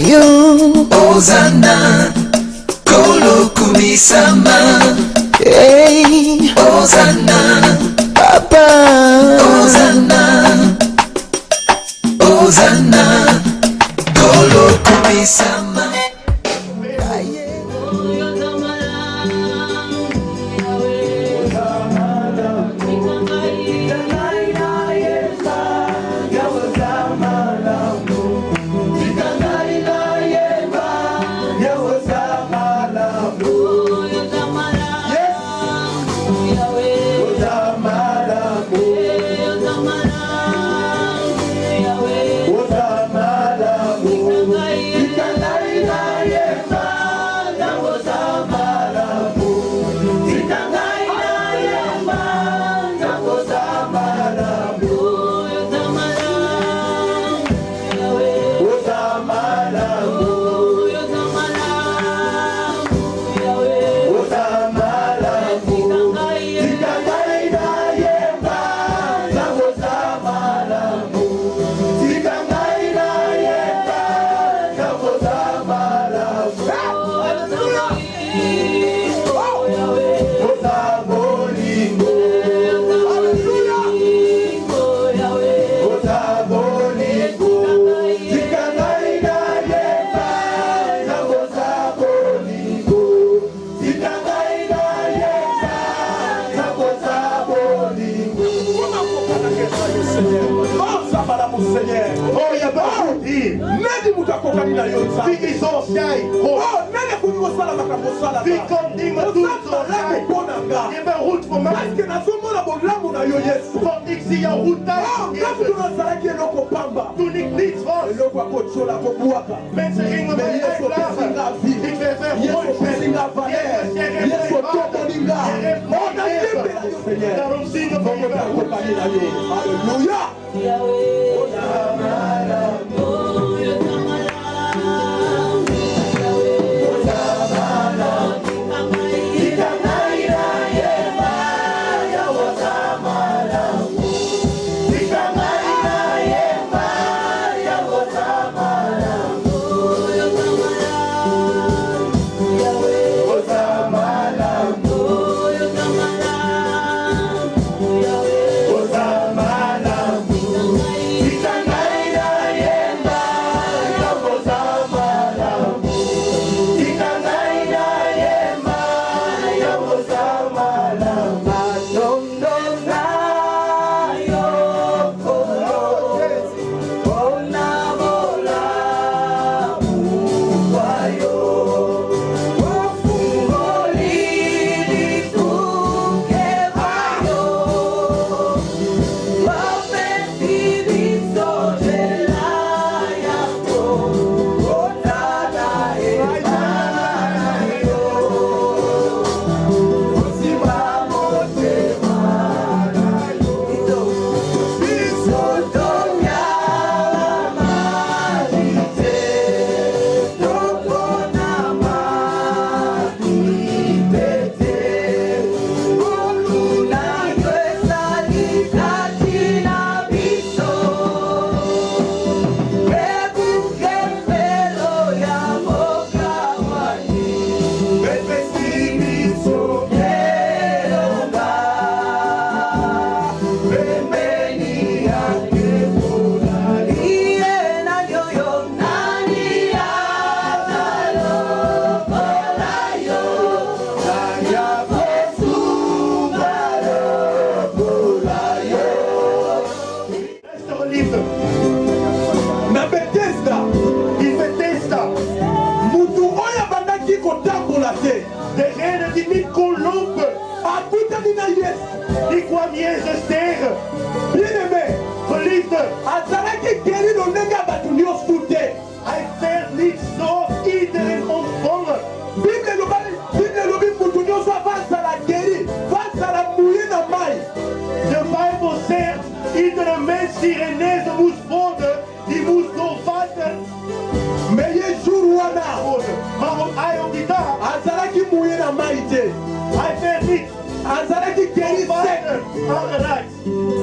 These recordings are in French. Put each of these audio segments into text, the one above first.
Ayo Hosanna Kolo kumisama. Hey Hosanna Papa Hosanna Hosanna Kolo kumisama.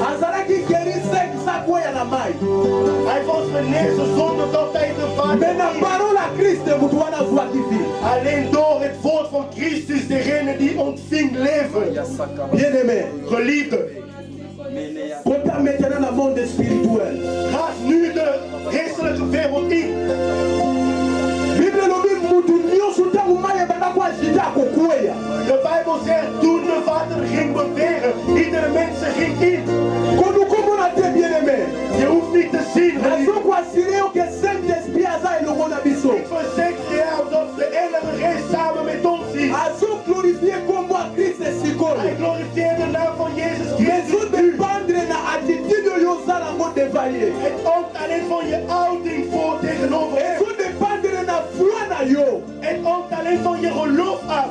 Azaraki guérit sec Hij was genezen zonder dat hij de vader alleen door het woord van Christus, degene die ontving leven. Geliefde. Content maintenant dans le monde spirituel. Ga nu de geestelijke wereld in. De Bijbel zegt, toen de vader ging bewegen, iedere mens ging in. Je hoeft niet te zien. Ik verzeker jou dat de Heilige Geest samen met ons is. Hij glorifieert de naam van Jezus Christus. Het hangt alleen van je houding voor tegenover hem. Het hangt alleen van je geloof af.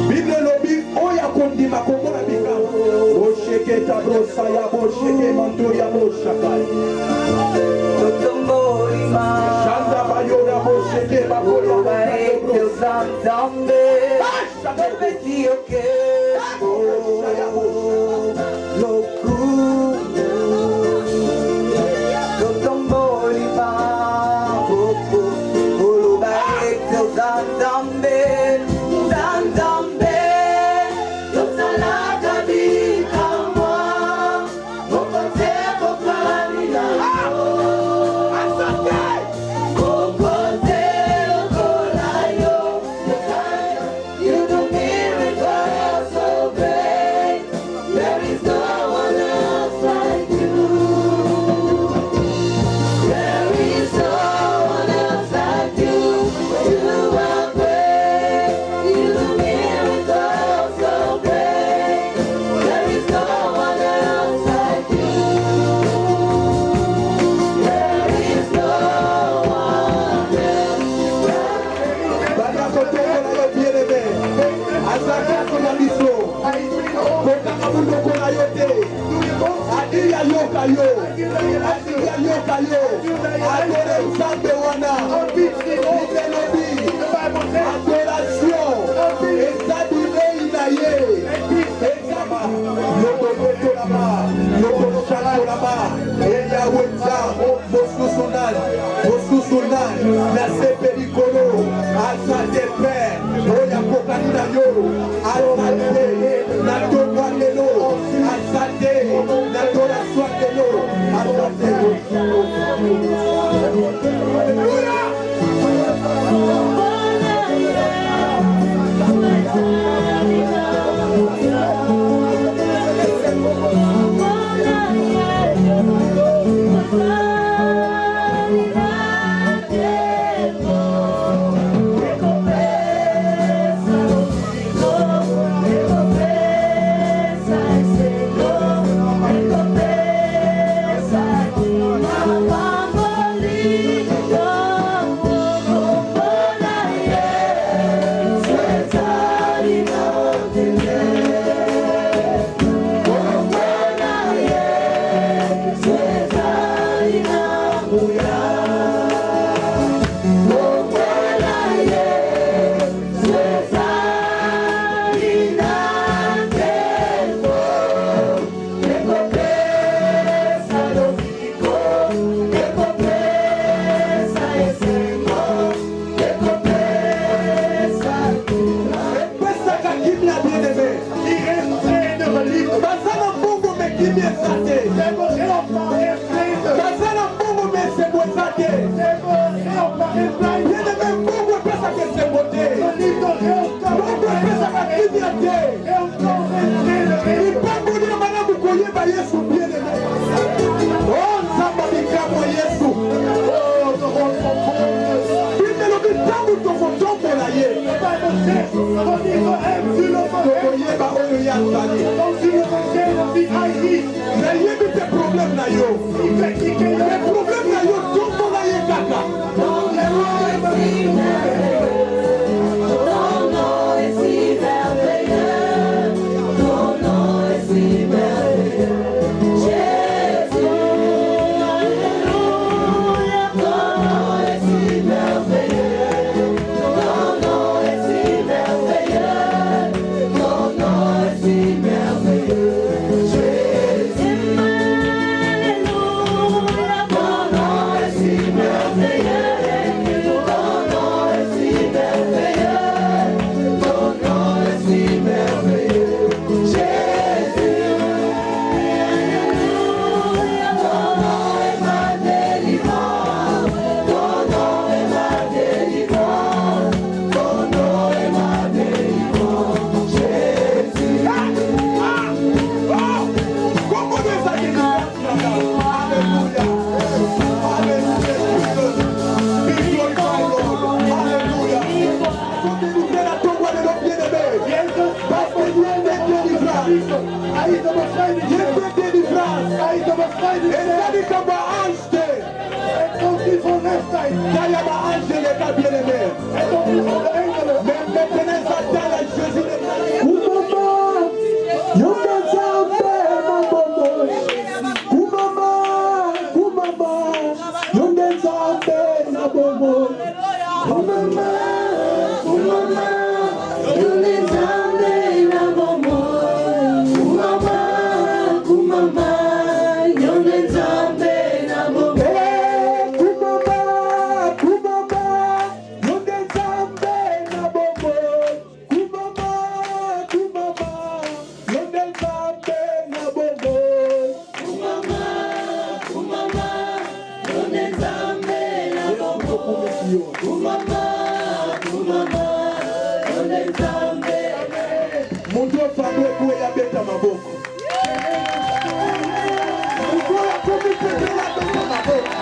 Bible lobi oya kondima kongola bikama osheke tabrosa ya bosheke mantoria boshakai Totomborima Shanda bayora bosheke bakoya Baekyo Zambe Bepetio Kembo Loku Totomborima Olo Baekyo Zambe na bongo. Kumama, kumama, yone zambe na bomo. Kumama, kumama, yone zambe na bomo. Kumama, kumama, yone zambe na bongo. Kumama, kumama, yone zambe na bongo. Kumama, kumama, yone zambe na bomo. Kumama, kumama, yone zambe. Mundu ofandwe kuwe ya beta maboko. Mundu ya kumipete ya beta maboko.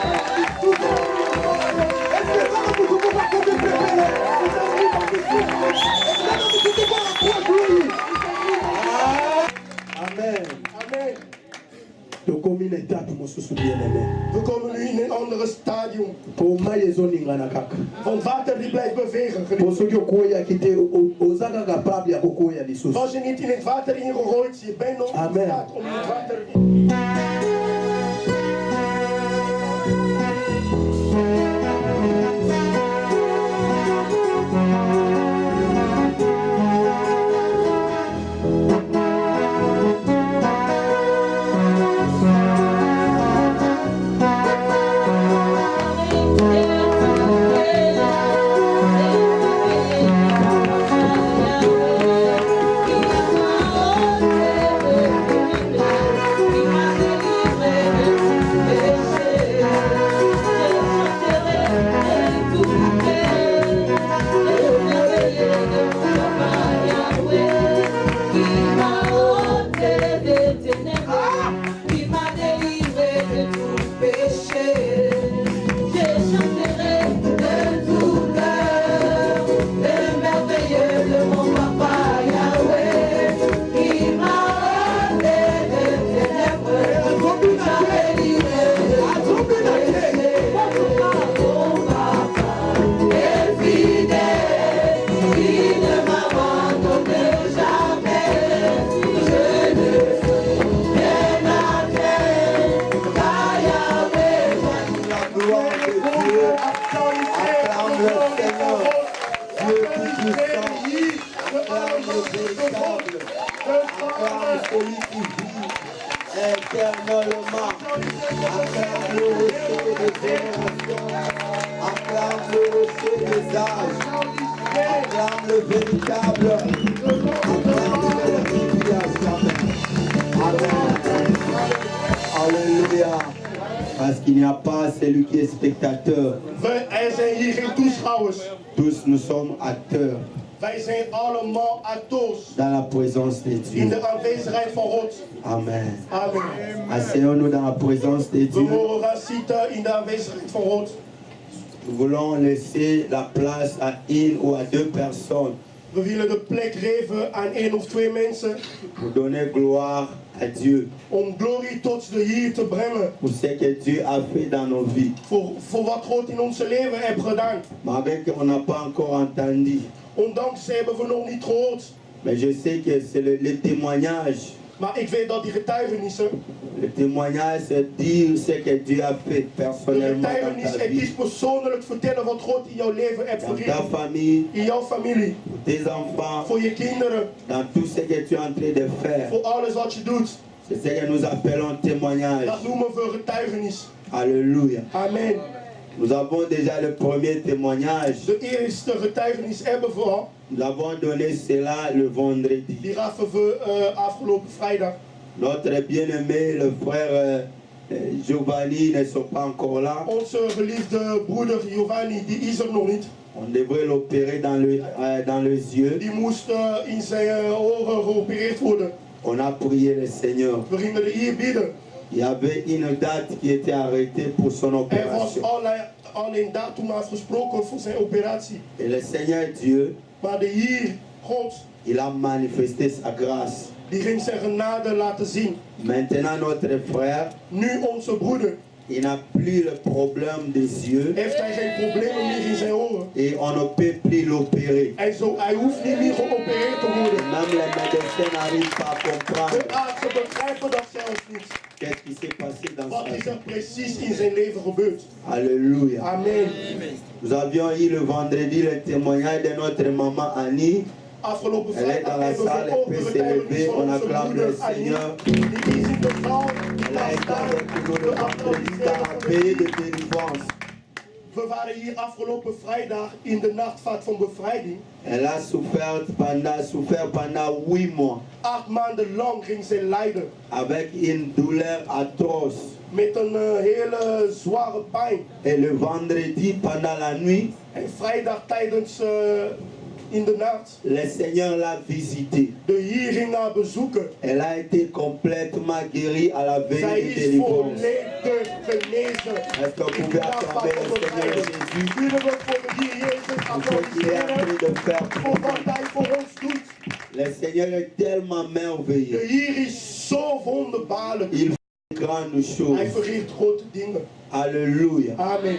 Eske kama kukumbuka kumipete. Amen. Amen. Tokomi na etatu mosusu bien-aimé. We komen nu in een andere stadium Poma ezoningana kaka. van water die blijft bewegen. Po soki okoyaki te oza kaka capable ya kokoya lisusu. Als je niet in het water ingegooid, je bent nog in Amen. staat om in het water. Éternellement, acclame le rocher des générations, acclame le rocher des âges, acclame le véritable, acclame celui qui a jamais. Amen. Alléluia. Parce qu'il n'y a pas celui qui est spectateur. Er zijn hier geen toeschouwers. Tous nous sommes acteurs Wij zijn allemaal acteurs dans la présence de in Dieu. de aanwezigheid van God. Amen. Amen. Asseyons-nous dans la présence de We Dieu. mogen gaan zitten in de aanwezigheid van God. Nous voulons laisser la place à une ou à deux personnes We willen de plek geven aan 1 of 2 mensen pour donner gloire à Dieu om glorie tot de Heer te brengen. pour ce que Dieu a fait dans nos vies. Voor wat God in onze leven heeft gedaan. Mais avec on n'a pas encore entendu. Ondanks hebben we nog niet gehoord. Mais je sais que c'est le témoignage. Maar ik weet dat die getuigenissen, Le témoignage, c'est dire ce que Dieu a fait de personnellement dans getuigenis, ta het is vie, persoonlijk vertellen wat God in jouw leven heeft dans ta verricht. famille, In jouw familie, pour tes enfants, voor je kinderen, dans tout ce que tu es en train de faire. voor alles wat je doet. C'est ce que nous appelons témoignage. Dat noemen we getuigenis. Alléluia. Amen. Nous avons déjà le premier témoignage. De eerste getuigenis hebben we al. Nous avons donné cela le vendredi. Die gaven we afgelopen vrijdag. Notre bien-aimé, le frère Giovanni, ne sont pas encore là. Onze geliefde broeder Giovanni, die is er nog niet. On devrait l'opérer dans les yeux. Die moest in zijn oren geopereerd worden. On a prié le Seigneur. We gingen de Heer bidden. Il y avait une date qui était arrêtée pour son Er was opération. al een datum afgesproken voor zijn operatie. Et le Seigneur Dieu, Maar de Heer, God, il a manifesté sa grâce. die ging zijn genade laten zien. Maintenant, notre frère, Nu onze broeder, Il n'a plus le problème des yeux. heeft hij geen problemen meer in zijn oren. Et on ne peut plus l'opérer. En zo, hij hoeft niet meer geopereerd te worden. Même les médecins n'arrivent pas à comprendre De artsen begrijpen dat zelfs niet. qu'est-ce qui s'est passé dans Wat sa is vie. er precies in zijn leven gebeurd? Alléluia. Amen. Nous avions eu le vendredi le témoignage de notre maman Annie. Afgelopen Elle est dans vrijdag la hebben we salle, ook elle peut de s'élever, getuigenis van on onze acclame moeder le Annie. Seigneur. Die is in de zaal, die Elle a kan été staan. avec nous le We vendredi dans la applaudisseren. veille de délivrance. We waren hier afgelopen vrijdag in de nachtvaart van bevrijding. Elle a souffert pendant 8 mois 8 maanden lang ging zij lijden. avec une douleur atroce. Met een hele zware pijn. Et le vendredi pendant la nuit, En vrijdag tijdens in de nacht. le Seigneur l'a visitée. De Heer ging haar bezoeken. Elle a été complètement guérie à la Zij veille de is délivrance. volledig genezen. Est-ce que vous pouvez acclamer le Seigneur Jésus Kunnen we voor de Heer Jezus pour ce qu'il est en train applaudisseren de faire pour voor nous? wat Hij voor ons doet. Le Seigneur est tellement De merveilleux. Heer is zo wonderbaarlijk. Il fait de grandes Hij choses. verricht grote dingen. Alléluia. Amen.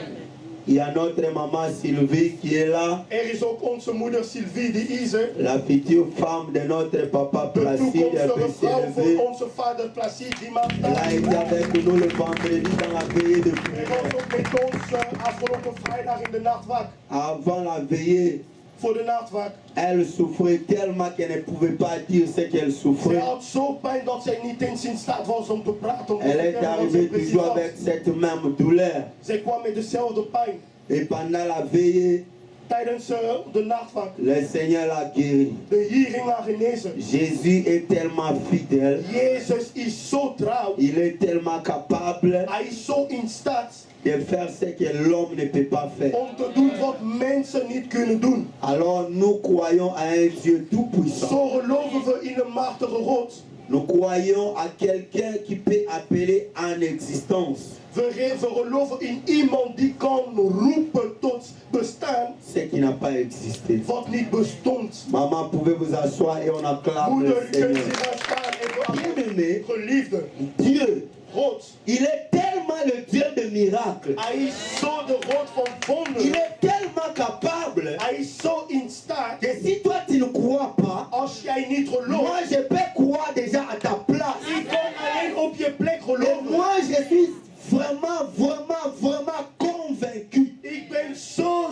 Il y a notre maman Sylvie qui est là, Er is ook onze moeder Sylvie, die is er. la future femme de notre papa De Placide. Elle toekomstige peut vrouw s'élever. voor onze vader Placide, die mag Elle a daar. été avec nous le vendredi dans la veillée de Hij prière. was ook met ons afgelopen vrijdag in de nachtwaak. Avant la veillée, Voor de nachtwaak. elle souffrait tellement qu'elle ne pouvait pas dire ce qu'elle Zij souffrait. had zo pijn dat zij niet eens in staat was om te praten. Om te Elle est vertellen wat zij arrivée precies toujours had. avec cette même douleur. Zij kwam met dezelfde pijn. Et pendant la veillée, Tijdens de nachtwaak. le Seigneur l'a guérie. De Heer ging haar genezen. Jésus est tellement fidèle, Jezus is zo trouw. il est tellement capable Hij is zo in staat de faire ce que l'homme ne peut pas faire. om te doen wat mensen niet kunnen doen. Alors nous croyons à un Dieu tout-puissant. Zo geloven we in een machtige God. Nous croyons à quelqu'un qui peut appeler en existence We geloven in iemand die kan roepen tot bestaan ce qui n'a pas existé. wat niet bestond. Maman, pouvez vous asseoir et on acclame Moeder, le u kunt Seigneur. zich gaan staan en we Bien-aimé, geliefde. Dieu, God. il est tellement le Dieu de miracles. Hij is zo de God van Il wonderen. est tellement capable Hij is zo in staat. que si toi tu ne crois pas, Als jij niet moi gelooft, je peux croire déjà à ta place. ik kan alleen op je plek Et geloven. moi je suis vraiment convaincu Ik ben zo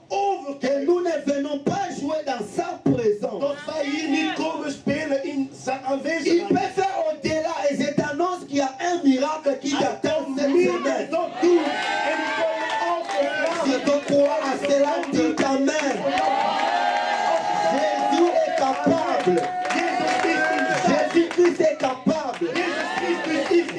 overtuigd que nous ne venons pas jouer dans sa présence. dat wij hier niet komen spelen in zijn Il aanwezigheid. peut faire au-delà et je t'annonce qu'il y a un miracle qui Hij t'attend kan cette meer semaine. dan doen. En ik kan je altijd Si tu crois à cela, dis Amen. Jésus est capable. Jésus-Christ est capable.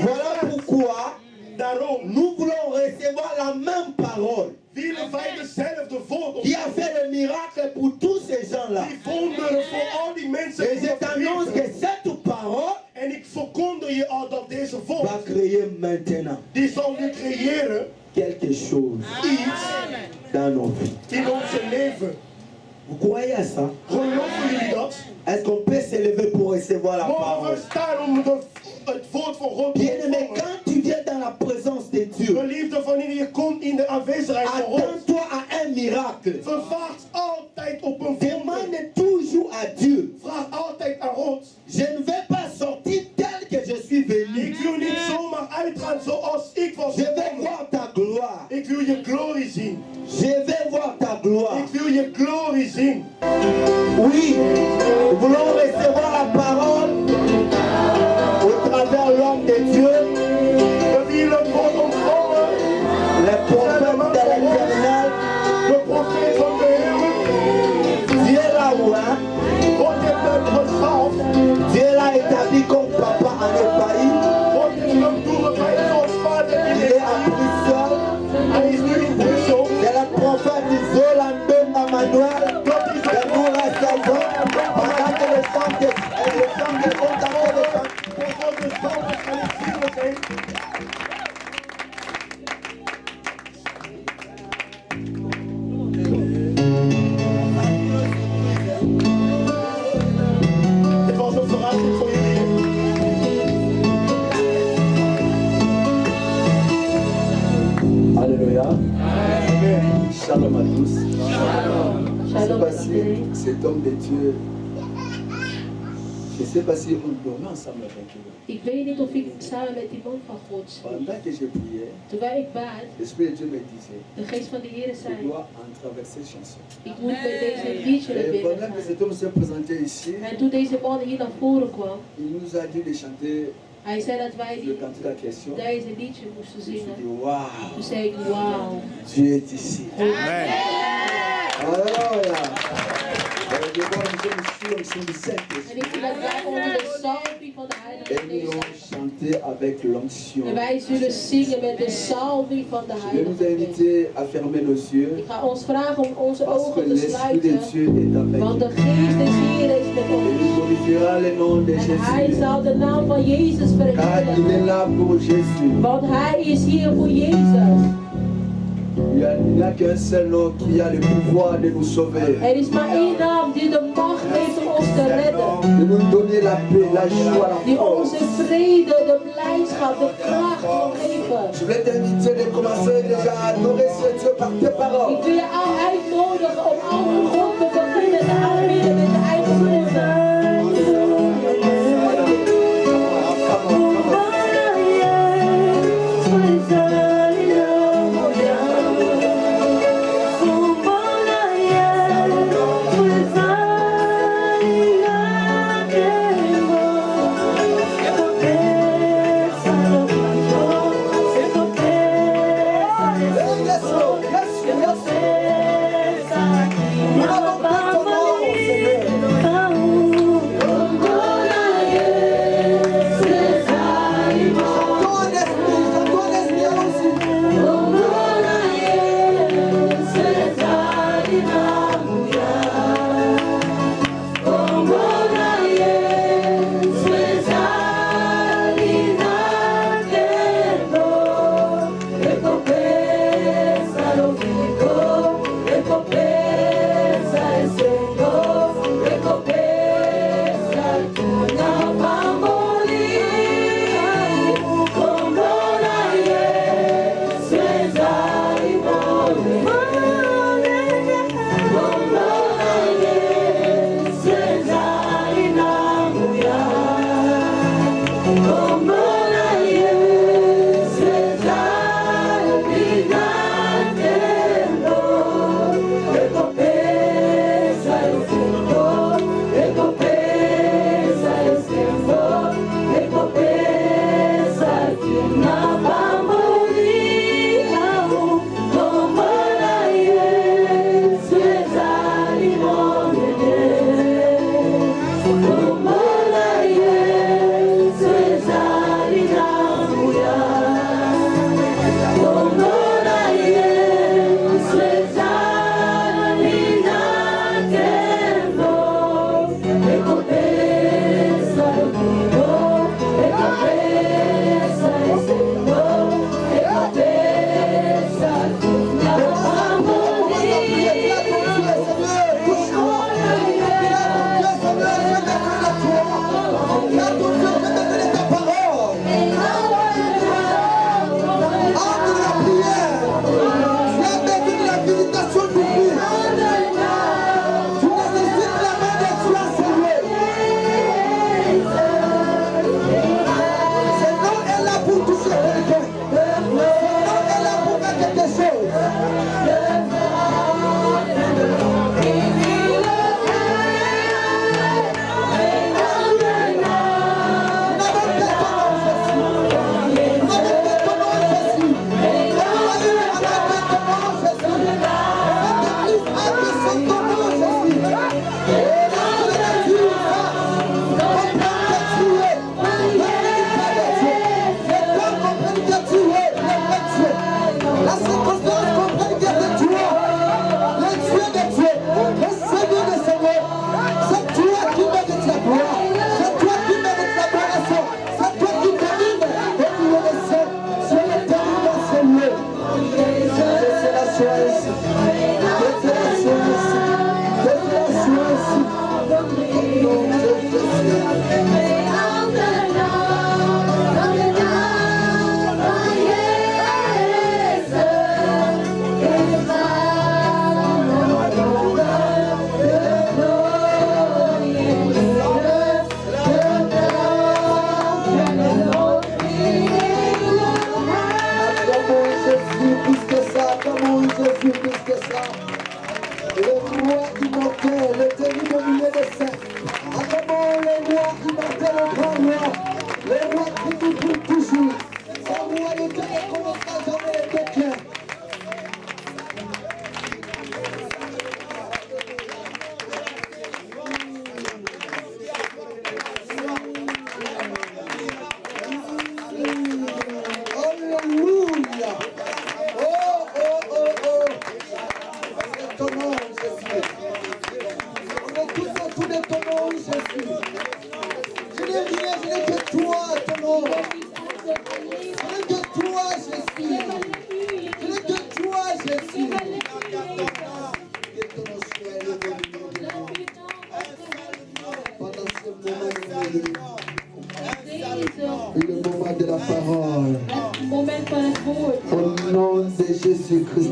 Voilà pourquoi Daarom nous voulons recevoir la même parole willen wij dezelfde woord qui a fait le miracle pour tous ces gens-là. die wonderen voor al die mensen. Et je t'annonce que cette parole En ik verkondig je al dat deze va woord, créer maintenant die zal nu creëren quelque chose iets dans nos vies. in onze leven. Vous croyez à ça? Geloven jullie dat? Est-ce qu'on peut s'élever pour recevoir la Mogen parole? we staan om het woord van God te Bien-aimé, ontvangen? quand tu viens dans la présence de Dieu, Geliefde, wanneer je komt in de aanwezigheid van God, attends-toi à un miracle. verwacht altijd op een wonder. Demande toujours à Dieu. Vraag altijd aan God. Je ne vais pas sortir tel que je suis venu. Ik wil niet zomaar uitgaan zoals ik was Je vais gekomen. voir ta gloire. Ik wil je glorie zien. Je vais voir ta gloire. Ik wil je glorie zien. Oui, nous voulons recevoir la parole au travers l'homme de Dieu, We willen het woord ontvangen. les prophètes de l'éternel. De profeet van de Heer. Dieu là-haut, hein? God heeft hem geschaald. Dieu l'a établi comme papa en Ephraïm. God heeft hem toegewijd zoals vader in Il de est à Bruxelles. Hij is nu in Brussel. C'est le prophète Zolando Emmanuel Dat is que nous recevons pendant que le chant à tous. Je ne sais Shalom pas si iedereen. cet homme de Dieu, je ne sais pas si on dormait ensemble avec eux. Ik weet niet of ik samen met die man van God sliep. Pendant que je priais, Terwijl ik bad, l'Esprit de Dieu me disait, de geest van de Heer je zei, dois en traverser chanson. ik moet met deze liedje naar Et binnen pendant que gaan. cet homme s'est présenté ici, En toen deze man hier naar voren kwam, il nous a dit de chanter hij zei dat wij le cantique à question. deze liedje moesten Je me suis zingen. dit, waouh, Toen zei ik, wauw. Dieu est ici. Alléluia. De voir nous sommes ici en son En ik zie dat wij onder de salving van de Heilige et nous Geest allons zijn. chanter avec l'onction. En wij zullen zingen met de salving van de Je vais Heilige nous Geest. inviter à fermer nos yeux Ik ga ons vragen om onze parce que ogen te l'Esprit de sluiten. Dieu est avec Want de nous. Geest des Heer is met Et il ons. glorifiera le nom de En Hij Jésus. zal de naam van Jezus Car il est verheerlijken. là pour Jésus. Want Hij is hier voor Jezus. Il n'y a qu'un seul nom qui a le pouvoir de nous sauver. Er is maar één naam die de macht heeft om ons te redden. De nous donner la paix, la joie, la Die force. onze vrede, de blijdschap, de kracht wil geven. Je voulais t'inviter de commencer déjà à adorer ce Dieu par tes paroles. Ik wil je al uitnodigen om al God te beginnen te aanbieden met de eigen woorden. Yes, Lord. Yes, Lord. Yes, Lord.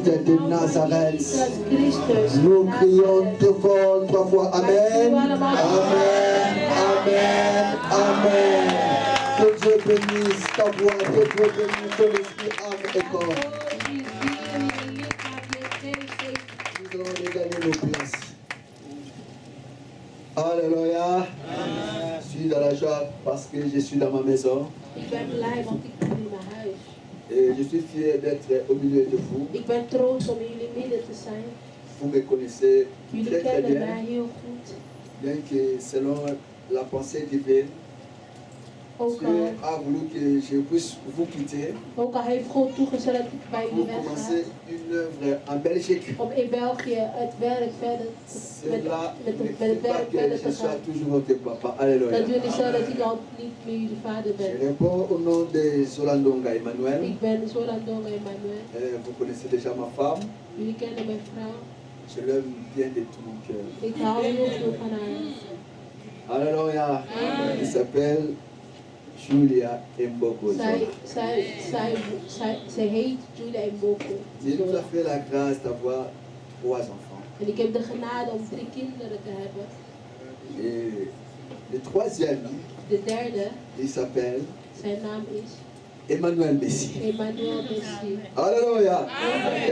de Nazareth. Jezus Christus. Nous crions deux fois, trois fois Amen. Amen. Amen. Amen. Que Dieu bénisse ta voix, que Dieu bénisse ton esprit, âme et corps. Nous allons regagner nos places. Alléluia. Je suis dans la joie parce que je suis dans ma maison. Ik ben blij want ik ben in mijn huis. Et je suis fier d'être au milieu de vous. Ik ben trots om in jullie midden te zijn. Vous me connaissez Jullie très très kennen mij bien, heel goed. bien que selon la pensée divine, Ook Dieu al, a voulu que je puisse vous quitter ook al heeft God toegezegd dat ik bij jullie pour wegga. commencer une œuvre en Belgique. Om in België het werk verder Cela met ne het fait pas werk que verder je te sois gaan. toujours votre papa. Alléluia. Dat wil niet zeggen dat ik al niet meer jullie vader Je ben. réponds au nom de Zolandonga Emmanuel. Ik ben Zolandonga Emmanuel. Vous connaissez déjà ma femme. Jullie kennen mijn vrouw. Je l'aime bien de tout mon cœur. Ik hou heel veel van haar. Alléluia. Elle s'appelle Julia Mboko. Zij heet Julia Mboko. Dieu nous a fait la grâce d'avoir 3 enfants. En ik heb de genade om 3 kinderen te hebben. Et le troisième, De derde, il s'appelle zijn naam is Emmanuel Messi. Emmanuel Messi. Alléluia.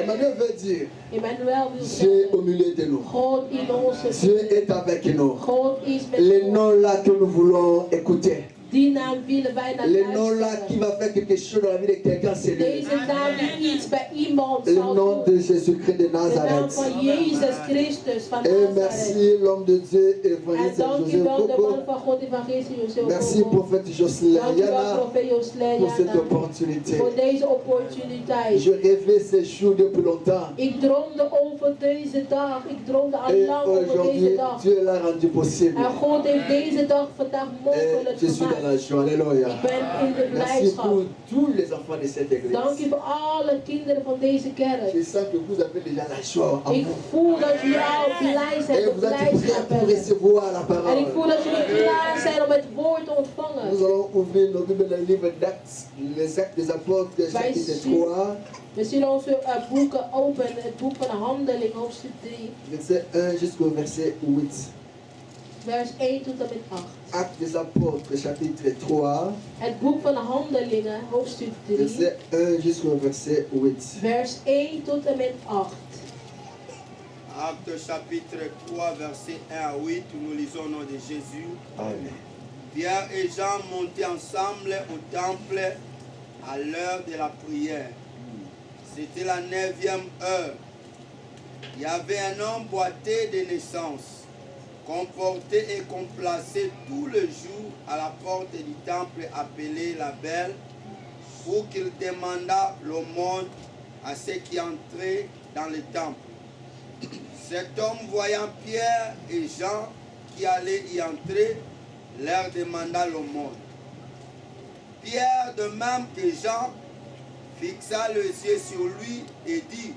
Emmanuel veut dire Emmanuel wil Dieu au zeggen, milieu de nous. God in onze Dieu midden. est avec nous. God is met Les ons. noms là que nous voulons écouter. Die naam willen wij naar Les noms là qui luisteren. va faire quelque chose dans la vie de quelqu'un, c'est lui. Deze naam die iets bij iemand Le zal nom doen. de Jésus-Christ de De naam Nazareth. van Jezus Christus van Et Nazareth. merci l'homme de Dieu, En évangéliste dank u Joseph wel de Coco. man van God, evangelist Joseph Merci Coco. prophète Jocelyn Dank u wel, Yana profeet Josle pour cette Jana, opportunité. voor deze opportuniteit. Je rêvais ces jours depuis longtemps. Ik droomde over deze dag. Ik droomde al Et lang over deze aujourd'hui, dag. Dieu l'a rendu possible. En God heeft deze dag vandaag Et mogelijk je suis dans gemaakt. la joie. Alléluia. Ik ben in de Merci blijdschap. pour tous les enfants de cette église. Dank u voor alle kinderen van deze kerk. Je sens que vous avez déjà la joie en Ik vous. voel dat jullie al blij zijn, Et de vous êtes prêts blijdschap pour hebben. recevoir la En ik parole. voel dat jullie klaar zijn om het woord te Nous ontvangen. allons ouvrir nos Bibles dans le livre d'Actes, les actes des apôtres, chapitre 3, We zullen onze boeken openen, het boek van de Handeling, hoofdstuk 3, verset 1 jusqu'au verset 8. vers 1 tot en met 8. Actes des apôtres, chapitre 3, Het boek van de Handelingen, hoofdstuk 3, verset 1 jusqu'au verset 8. vers 1 tot en met 8. Actes chapitre 3, verset 1 à 8, nous lisons au nom de Jésus. Amen. Pierre et Jean montaient ensemble au temple à l'heure de la prière. C'était la 9e heure. Il y avait un homme boité de naissance, qu'on portait et qu'on plaçait tout le jour à la porte du temple appelé la Belle, pour qu'il demandât l'aumône à ceux qui entraient dans le temple. Cet homme, voyant Pierre et Jean qui allaient y entrer, leur demanda l'aumône. Pierre, de même que Jean, fixa les yeux sur lui et dit,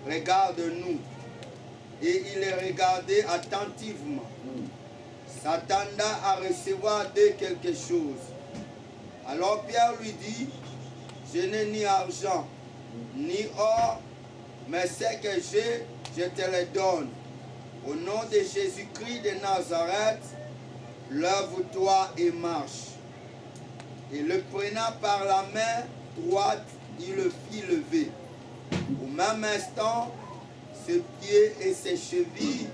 regarde-nous. Et il les regardait attentivement, s'attendant à recevoir d'eux quelque chose. Alors Pierre lui dit, je n'ai ni argent, ni or, mais ce que j'ai, je te le donne. Au nom de Jésus-Christ de Nazareth, lève-toi et marche. Et le prenant par la main droite, il le fit lever. Au même instant, ses pieds et ses chevilles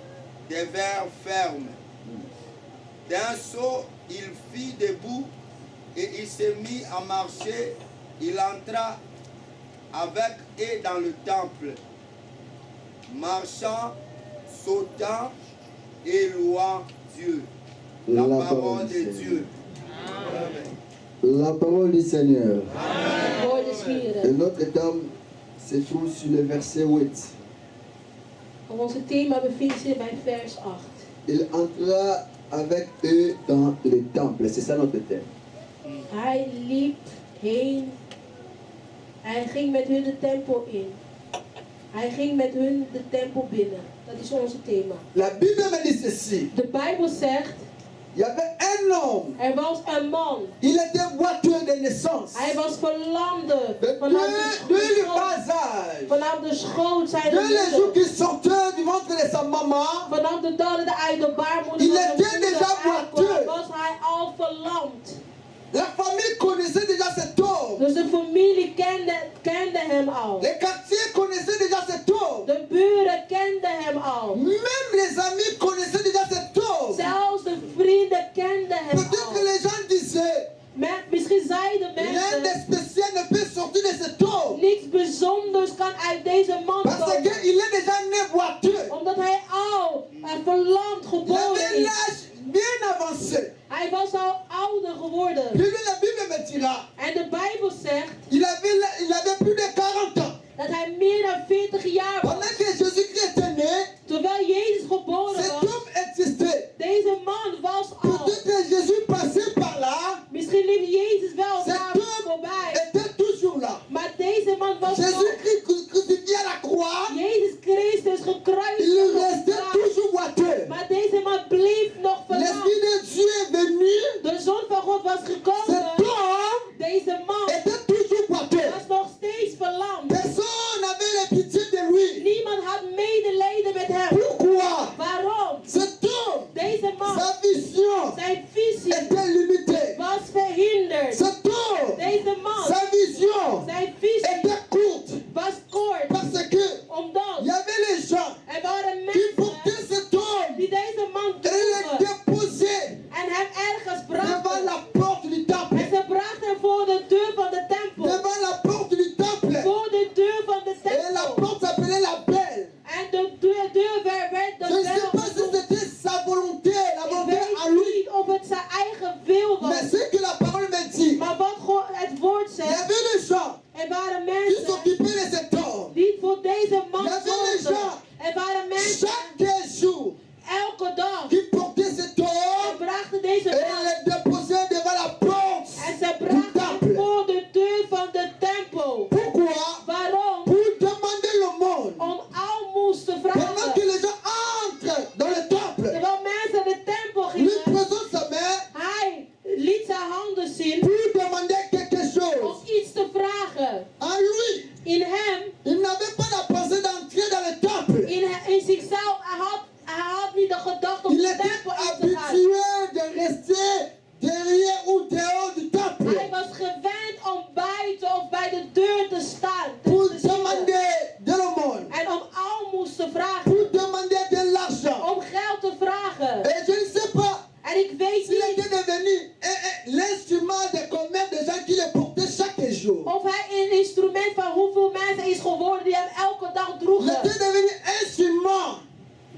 devinrent fermes. D'un saut, il fit debout et il se mit à marcher. Il entra avec eux dans le temple, marchant, sautant et louant Dieu. La parole de Dieu. La parole du Seigneur. Woord des Et Heren. notre thème se trouve sur le verset 8. Onze thema bevindt zich bij vers 8. Il entra avec eux dans le temple. C'est ça notre thème. Hij liep heen. Hij ging met hun de tempel in. Hij ging met hun de tempel binnen. Dat is onze thema. La Bible me dit ceci. De Bijbel zegt, Il y avait un homme. Er was een man. Il était boiteux de naissance. Hij was verlamd Depuis le bas âge. vanaf de schoot zijn Dès les jours qu'il sortait du ventre de sa maman, vanaf de dag dat hij uit de baarmoeder Il van zijn était moeder déjà aankwam, boiteux. was hij al verlamd. la famille connaissait déjà cet homme. Dus de familie kende hem al. Les quartiers connaissaient déjà cet homme. De buren kenden hem al. Même les amis connaissaient déjà cet homme. Zelfs de vrienden kenden hem Peut-être que al. les gens disaient, Misschien zeiden rien de mensen, spécial ne peut sortir de cet homme. niks bijzonders kan uit deze man Parce komen. qu'il est déjà né boiteux. Omdat hij al verlamd Il geboren avait is. l'âge bien avancé. Hij was al ouder geworden. La Bible me dira, En de Bijbel zegt il avait plus de 40 ans. dat hij meer dan 40 jaar was. Pendant que Jésus-Christ était né, Terwijl Jezus geboren cet was, homme existait. deze man was al. Peut-être que Jésus passait par là, Misschien liep Jezus wel cet daar homme voorbij. était toujours là. Maar deze man was nog. Jésus-Christ crucifié à la croix, Jezus Christus il gekruisigd op de restait kruis. toujours boiteux. Maar deze man bleef nog verlamd. L'Esprit de Dieu est venu, De Zoon van God was gekomen. cet homme Deze man était toujours boiteux. was nog steeds verlamd. Personne n'avait la pitié de lui. Niemand had medelijden met hem. Pourquoi? Waarom? Cet homme, Deze man, sa vision zijn visie était limitée. was verhinderd. Cet homme, Deze man, sa vision zijn visie était courte. was kort. Parce que Omdat il y avait les gens er waren qui mensen portaient cet homme die deze man et le droegen déposaient en hem ergens devant brachten. la porte du temple. En ze brachten hem voor de deur van de tempel. Devant la porte du temple. Voor de deur van de Et la tempel. porte s'appelait la belle. En de deur werd de Je ne sais pas si bel. c'était sa volonté, la Ik volonté à weet lui. niet of het zijn eigen wil Mais was. ce que la parole me dit, Maar wat het woord il y zegt, avait des gens er waren qui mensen s'occupaient de cet homme. die voor deze man Il y avait des zorgden. gens Er waren mensen chaque jour elke dag. qui portaient cet Ze homme brachten deze et man. le déposaient devant la porte En ze du brachten hem temple. voor de deur van de tempel. Pourquoi? Waarom? Pour demander le monde. Om almoes te Pendant que vragen. les gens entrent dans le temple, Terwijl mensen de tempel lui gingen, présente sa main hij liet zijn handen zien pour demander quelque om chose. iets te vragen. En lui, In hem, il n'avait pas la pensée d'entrer dans le temple. in zichzelf, hij had niet de gedachte om Il de était tempel in te gaan. habitué de rester derrière ou dehors du Hij temple was gewend om buiten of bij de deur te staan. pour te zitten. demander de l'aumône, En om almoes te vragen. pour demander de l'argent. Om geld te vragen. Et je ne sais pas En ik weet s'il niet était devenu l'instrument de combien de gens qui le portaient chaque jour. of hij een instrument van hoeveel mensen is geworden die hem elke dag Il droegen. était devenu instrument.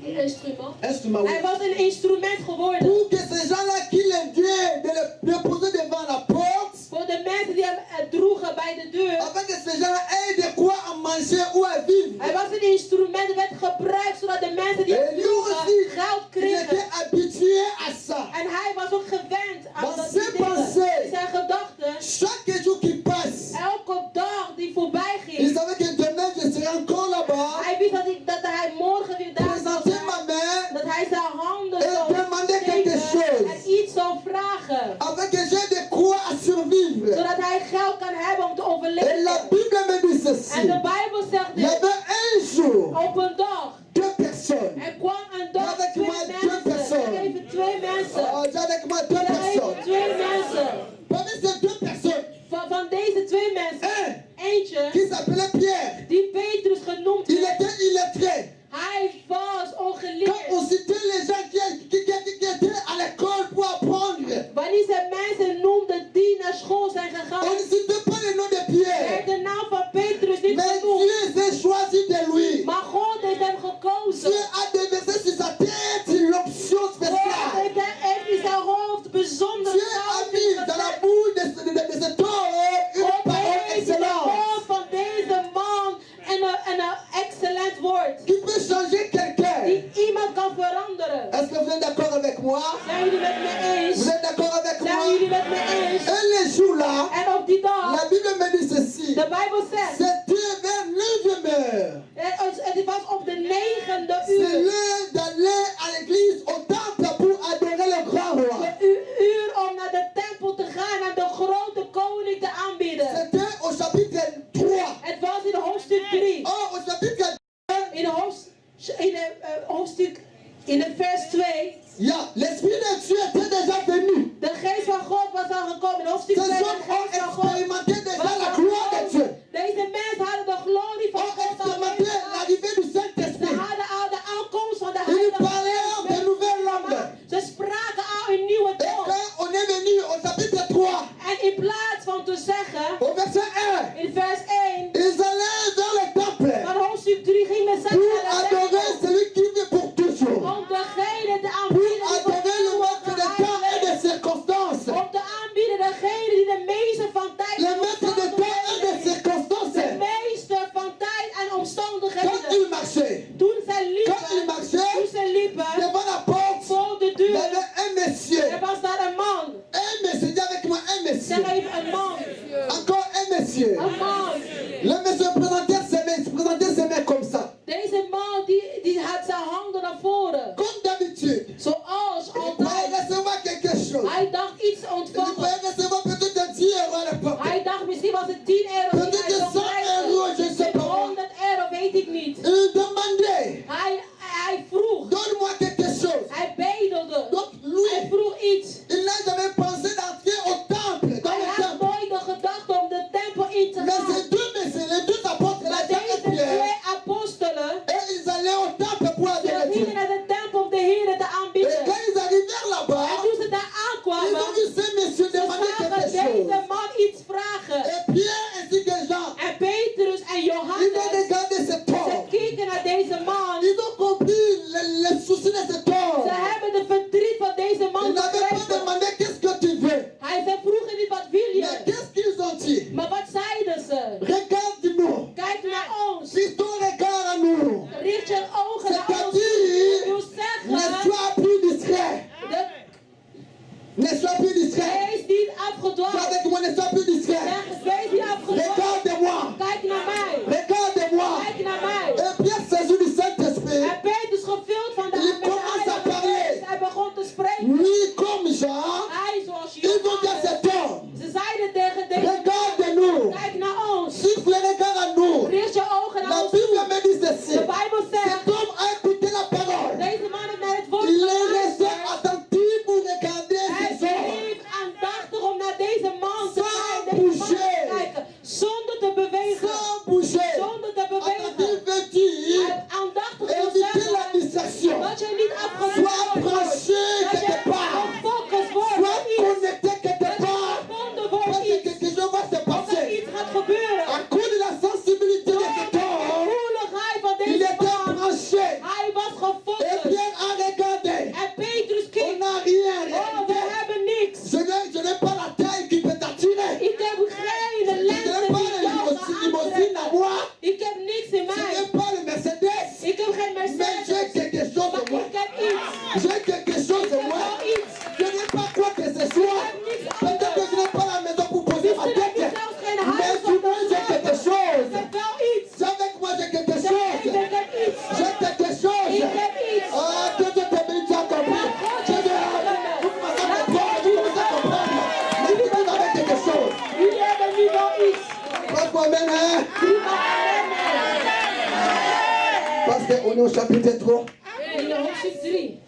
Instrument? Instrument, oui. Hij was een instrument geworden. Pour que ces gens-là qui l'aidaient de le poser devant la porte, Voor de mensen die hem droegen bij de deur. afin que ces gens-là aient de quoi à manger ou à vivre. Hij was een instrument dat werd gebruikt zodat de mensen die Et hem lui droegen aussi, geld il kregen. était habitué à ça. En hij was ook gewend aan Dans dat ses soort dingen. pensées. In zijn gedachten, Chaque jour qui passe, elke dag die voorbij il ging. savait que demain je serai encore là-bas, Hij wist dat hij morgen weer daar zou présenter ma zijn. main, Dat hij zijn handen Et zou demander quelque steken chose. en iets zou vragen. afin que j'ai de quoi à survivre. Zodat hij geld kan hebben om te Et la overleven. Bible me dit En ceci. de Bijbel zegt Il y dit. avait un jour, Op een dag. deux personnes. Er kwam een dag Avec twee moi, deux mensen. personnes. Zeg even twee mensen. J'ai avec moi deux Zeg even personnes. twee mensen. Parmi ces deux personnes, Van deze twee mensen. un Eentje qui s'appelait Pierre, die Petrus genoemd il werd. était illettré. Hij was Quand ongeleerd. on citait les gens qui étaient à l'école pour apprendre, Wanneer ze mensen noemden die naar school zijn on gegaan, ne citait pas le nom de werd Pierre. de naam van Petrus niet Mais genoemd. Dieu s'est choisi de lui. Maar God heeft hem gekozen. Dieu a déversé sur sa tête l'option God spéciale. heeft in zijn hoofd bijzonder Dieu a mis dans la bouche de cet homme une God parole heeft in de excellente mond van deze man een excellent woord. qui peut changer quelqu'un. Die iemand kan veranderen. Est-ce que vous êtes d'accord avec moi? Zijn jullie met me eens? Vous êtes d'accord avec Zijn moi? jullie met me eens? Et les jours-là, En op die dag, la Bible me dit ceci. de Bijbel zegt, C'était vers 9e heure. het was op de 9e C'est uur. l'heure d'aller à l'église, au temple pour adorer le grand roi. De hoofdstuk, in het vers 2. Ja, l'Esprit de Dieu était déjà venu. De geest van God was al gekomen. In hoofdstuk 2, Ces de hommes ont geest van God expérimenté déjà was la al gloire de Dieu. gekomen. Deze mensen hadden de glorie van Ont God al expérimenté meegemaakt. l'arrivée du Ze Saint-Esprit. hadden al de aankomst van de Ils Heilige parlèrent de nouvelles langues. Ze spraken al een nieuwe Et taal. quand on est venu au chapitre 3, En in plaats van te zeggen, au verset 1, in vers 1 ils allèrent vers le temple van hoofdstuk 3 gingen zij pour naar de adorer tempel. celui qui vit pour toujours. Om degene te Pour aanbieden die voor adorer le eeuwig maître des temps et des circonstances. om te aanbieden degene die de meester van tijd Le en maître des temps et des omstandigheden. circonstances. De meester van tijd en Quand omstandigheden. il marchait, Toen zij quand il liepen, marchait, toen zij liepen devant la porte, voor de il y deur, avait un monsieur. er was daar een man. Un monsieur, dis avec moi, un monsieur. Zeg even een man. Encore un monsieur. Een man. Le monsieur présentait ses mains comme ça. Deze man die had zijn handen naar voren. Comme d'habitude. Zoals Il croyait altijd. recevoir quelque chose. Hij dacht iets Il ontvangen. croyait recevoir peut-être un 10 € à l'époque. Hij dacht misschien was het 10 euro. die Peut-être hij zou 100 krijgen. €, je sais pas. 100 euro, weet ik niet. Il demandait, Hij vroeg. donne-moi quelque chose. Hij bedelde. Donc Hij lui, vroeg iets. il n'a jamais pensé d'entrer au temple, dans Hij le had temple. nooit de gedachte om de tempel in te Mais gaan. ces deux messieurs, les deux apôtres, Maar là, Jean deze et Pierre, twee apostelen, et ils allaient au temple pour ze adorer Dieu. gingen naar de tempel om de Heer te Et aanbieden. quand ils arrivèrent En là-bas, toen ze daar ils aankwamen, ont vu ces messieurs ze demander zagen quelque chose. deze man iets vragen. Et Pierre ainsi que Jean, En Petrus en ils ont Johannes, regardé cet ze homme. keken naar deze man. Ils ont compris les soucis de cet homme. Ze hebben de verdriet van deze Ils man n'avaient pas begrepen. demandé qu'est-ce que tu veux. Ze vroegen niet wat wil Mais je. qu'est-ce qu'ils ont dit? Maar wat zeiden ze? Regarde-nous. Kijk naar ons. Si ton regard à nous, Richt je ogen naar ons. c'est-à-dire, Wil ne zeggen, sois plus distrait. de Ne sois plus distrait. wees niet Dis afgedwaald. avec moi, ne sois plus distrait. Zeg, wees niet afgedwaald. Regarde-moi. Kijk naar mij. Regarde-moi. Kijk naar mij. Et Pierre s'agit du Saint-Esprit. En Petrus gevuld van de Il met de commence à Heilige parler. Geest. Hij begon te spreken. Lui comme Jean, Hij zoals ils ont dit à Johannes. cet homme, Ze zeiden tegen deze regarde-nous. kijk naar ons. Siffle le regard à nous. Richt je ogen naar La ons Bible toe. me dit ceci. De Bijbel zegt, Cet homme a écouté la parole. deze man heeft naar het woord Il est resté geluisterd. attentif pour regarder Hij ces hommes. bleef aandachtig om naar deze man te Sans kijken, deze man te bouger. kijken, zonder te bewegen. Sans bouger. Zonder te Attentif bewegen. veut dire En aandachtig wil éviter la zeggen distraction. dat je niet Sois afgeleid wordt. branché Dat je quelque part. gefocust wordt Sois op iets. connecté quelque Dat je part. verbonden Parce wordt que iets. quelque chose va se Omdat er passer. iets gaat gebeuren. À cause de la sensibilité de Door cet de homme, gevoeligheid van il deze était man. branché. Hij was Et gefocust. Pierre a regardé. En Petrus On keek. n'a rien. Oh, we hebben niks. Je n'ai pas la taille qui peut t'attirer. Ik heb geen Je lente n'ai die pas jou le gaat limousine à aantrekken. moi. Ik heb niks in Je mij. n'ai pas le Mercedes. Ik heb geen Mais j'ai Mercedes. quelque chose Maar de moi. ik heb iets. J'ai quelque chose Ik de heb moi. wel iets. Je n'ai pas quoi que ce soit. Peut-être que je n'ai pas la maison pour poser ma Misschien heb je tête. zelfs geen Mais huis du om te moins j'ai quelque slapen. chose. Ik heb wel iets. C'est avec moi j'ai quelque Zeg, chose. ik heb iets. J'ai quelque chose. Ik heb iets. Ah, que Dieu te bénisse, tu as compris. Je vais vous commencez à comprendre, vous commencez à comprendre. Mais tu vas avec quelque chose. Jullie hebben nu wel iets. Pas quoi, amen, hein? Doe maar amen. Parce qu'on est au chapitre 3. In hoofdstuk 3.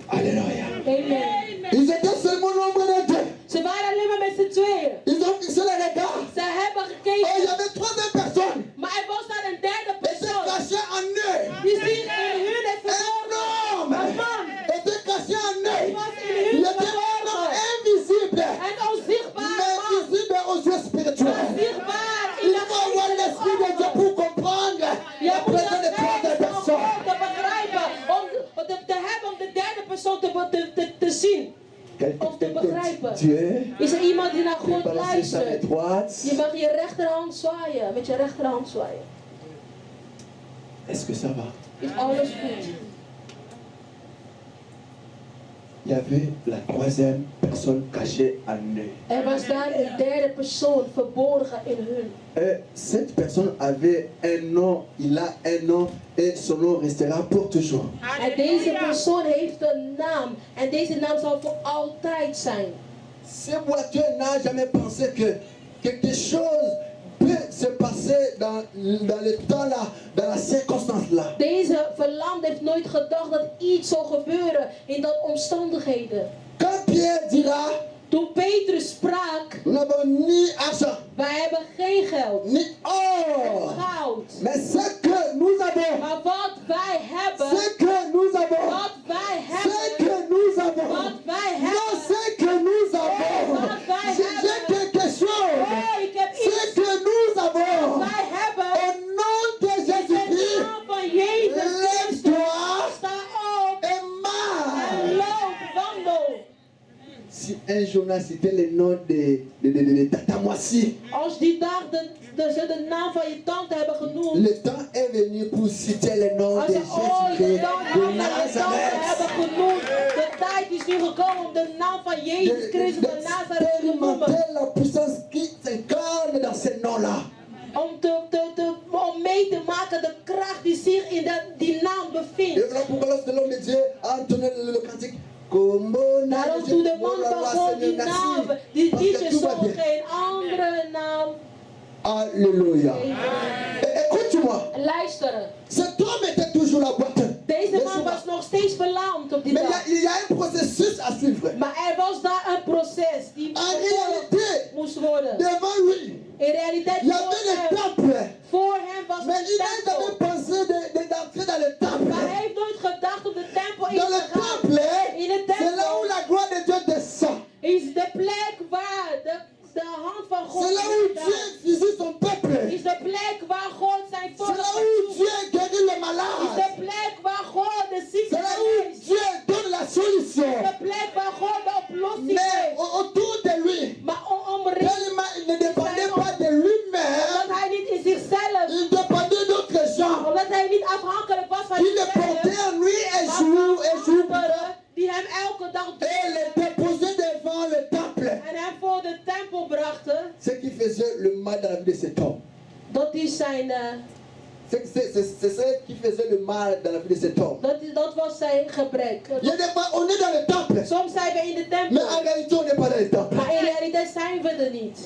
Alléluia. Amen. Ils étaient seulement nombre de deux. Ze waren alleen maar met z'n tweeën. Ils ont fixé le regard. Ze hebben Et il y gekeken. avait troisième personne. Maar er was daar een derde Ils étaient persoon. cachés en eux. Die zich in hun heeft Un verborgen. homme Een man. était caché en Die eux. was in Il hun était un homme verborgen. invisible, En onzichtbaar mais man. visible aux yeux spirituels. Onzichtbaar in Il de faut avoir l'esprit de Dieu pour comprendre Je la moet présence de de troisième geest van personne. God te begrijpen. Om te hebben om de derde persoon te zien. Of te begrijpen. Dieu, Is er iemand die naar God balancer sa main luistert? droite. Je mag je rechterhand zwaaien. Met je rechterhand zwaaien. Est-ce que ça va? Is alles goed? Il y avait la troisième personne cachée en eux. Er was daar een derde persoon verborgen in hun. Et cette personne avait un nom, il a un nom et son nom restera pour toujours. En deze persoon heeft een naam. En deze naam zal voor altijd zijn. Ce boiteux n'a jamais pensé que quelque chose peut se passer dans le temps là, dans la circonstance là. Deze verlamde heeft nooit gedacht dat iets zou gebeuren in dat omstandigheden. Quand Pierre dira, Toen Petrus sprak, nous n'avons ni argent, wij hebben geen geld, ni or, goud. mais ce que nous avons, Maar wat wij hebben, ce que nous avons, wat wij ce hebben, que nous avons, wat wij non, hebben. ce que nous avons, j'ai quelque chose, Oh, ik heb ce iets que nous wat avons, wij hebben. au nom de In de Jésus-Christ, naam van Jezus Christus, lève-toi sta op et en marche. loop, wandel. Si un journal citait le nom de Tata Moissi, Als die dag ze de naam van je tante hebben genoemd, le temps est venu pour citer le nom als de ze ooit de Jésus-Christ naam de van je tante Nazareth. hebben genoemd, de tijd is nu gekomen om de naam van Jezus Christus van Nazareth te noemen. D'expérimenter la puissance qui s'incarne dans ce nom-là. Om mee te maken de kracht die zich in die naam Et bevindt. voilà pourquoi lorsque l'homme de Dieu a entonné le cantique, Daarom doet de man van God die naam, die is zonder geen andere naam. Alléluia. Écoute-moi, Luisteren, cet homme était toujours la boîte. deze man was nog steeds verlamd op die Mais dag. il y a un processus à suivre. Maar er was daar een proces die En réalité, moest worden. devant lui, In realiteit il y avait le temple. voor hem was Mais een il n'a jamais tempel. pensé d'entrer dans le temple. Maar hij heeft nooit gedacht om de tempel in Dans le te gaan. temple, In de c'est là où tempel la gloire de Dieu descend. is de plek waar de hand van God C'est là où is. Dieu visite son peuple. Is de plek waar God zijn C'est volk là où bezoekt. Dieu guérit les Is de malades. plek waar God de zieke C'est là où geneest. Dieu donne la solution. De plek waar God de oplossing Mais heeft. autour de lui, Maar omringd, tellement il ne dépendait pas de lui-même, omdat hij niet in zichzelf, il dépendait d'autres gens. omdat hij niet afhankelijk was van Il le portait zichzelf, en lui un maar jour, van un jour plus anderen tard. die hem elke dag Et le deden déposait devant le temple. en hem voor de tempel brachten. Ce qui faisait le mal dans la vie de cet homme. Dat is zijn, C'est ce qui faisait le mal dans la vie de cet homme. dat was zijn gebrek. Il y a des fois, on est dans le temple, Soms zijn we in de mais tempel, en réalité, on n'est pas dans le temple. maar in realiteit zijn we er niet.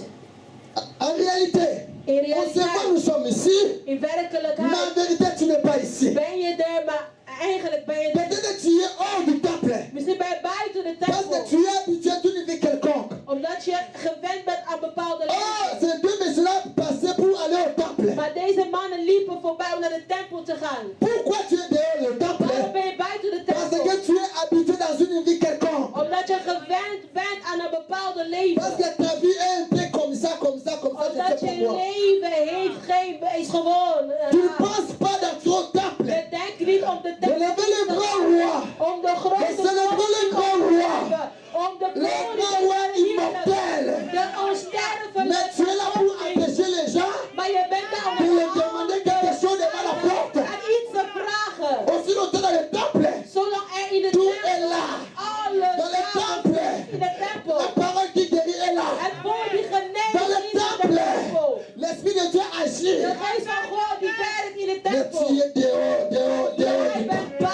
En réalité, In on sait pas nous realiteit, sommes ici, in mais en werkelijkheid vérité, tu n'es pas ici. ben je er, maar eigenlijk ben je er. Peut-être que tu es hors du temple, Misschien ben je buiten de parce que tempel, tu es habitué à une vie quelconque. omdat je gewend bent aan bepaalde Oh, leven. ces deux messieurs-là passaient pour aller au temple. Maar deze mannen liepen voorbij om naar de tempel te gaan. Pourquoi tu es dehors le Waarom temple? ben je buiten de Parce tempel? que tu es habitué dans une vie quelconque. Omdat je gewend bent aan een bepaalde Parce leven. que ta vie est un peu comme ça, comme ça, comme ça, je Omdat sais je pas quoi. leven is gewoon. Tu ne penses pas d'entrer au temple. Je denkt niet om de De tempel lever le te grand gaan. roi. Om de grote De célébrer le koning grand te roi. hebben. Om de Le koning grand te roi vieren. immortel. De onsterfelijke Mais tu es là pour koning. empêcher les gens Maar je bent daar om de leur demander quelque chose devant la porte. aan iets te vragen. Aussi longtemps dans le temple, Zolang er in de tout est tempel là. alles Dans le temple, in de tempel. la parole qui guérit est là. Het woord die geneest Dans le is in de temple, tempel. l'Esprit de Dieu agit. De geest van God die werkt in de Mais tempel. tu es dehors, dehors, dehors Jij du bent temple.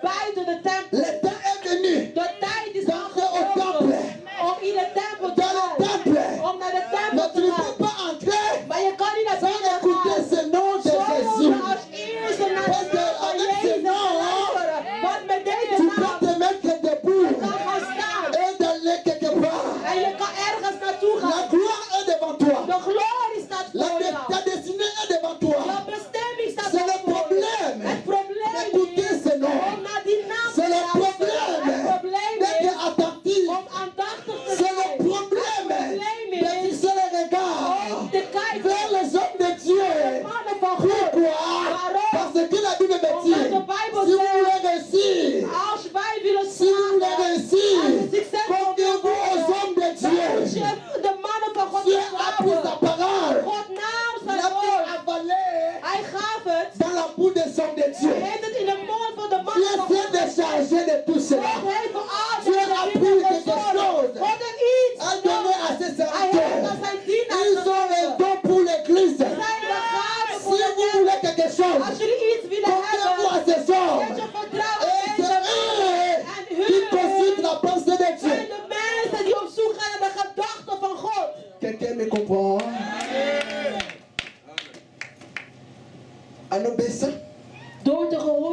buiten de tempel. Le temps est venu. De tijd is D'entrer au temple. aangekomen om in de tempel te Dans le gaan. temple. Om naar de tempel Mais tu te ne gaan. peux pas entrer Maar je kan niet naar sans binnen écouter gaan. ce nom de Jésus. Zonder als eerste naar Parce de que naam van avec ce Jezus te nom, luisteren. Want met deze tu naam peux te mettre debout kan gaan staan. et d'aller quelque part. En je kan ergens naartoe La gaan. gloire est devant toi. De glorie staat voor jou. Ta destinée est devant toi. De bestemming staat C'est le voor je. problème Het probleem d'écouter is ce nom. om naar die naam te C'est le luisteren. problème Het probleem d'être is attentif. om aandachtig te C'est le zijn. problème Het probleem de is fixer les regards om te kijken vers les hommes de Dieu. mannen van God. Pourquoi? Waarom? Parce que la Bible me Omdat dit, de Bijbel si vous zegt, voulez réussir, als wij willen si vous voulez slagen, réussir, als we succesvol confiez-vous aux willen hommes de worden, dan moet Dieu. je de mannen van God Dieu a pris sa vertrouwen. parole. God naam Il zijn a fait woord. avaler Hij gaf het. dans la bouche des hommes de Hij Dieu. heeft het in de mond van de Dieu mannen van s'est God. déchargé de tout cela. God heeft voor al Dieu deze a dingen pris quelque gezorgd. chose. God heeft iets A donné à gedaan. ses Hij heeft aan serviteurs. zijn dienaars Ils ont les gegeven. dons pour l'église. Zijn de gaven Si voor de vous voulez kerk. quelque chose, Als jullie iets willen confiez-vous à hebben, ces hommes. zet je vertrouwen Et in c'est deze mannen. En eux qui consultent hun la pensée de zijn Dieu. de mensen die op zoek gaan naar de gedachten van God. Quelqu'un me comprend?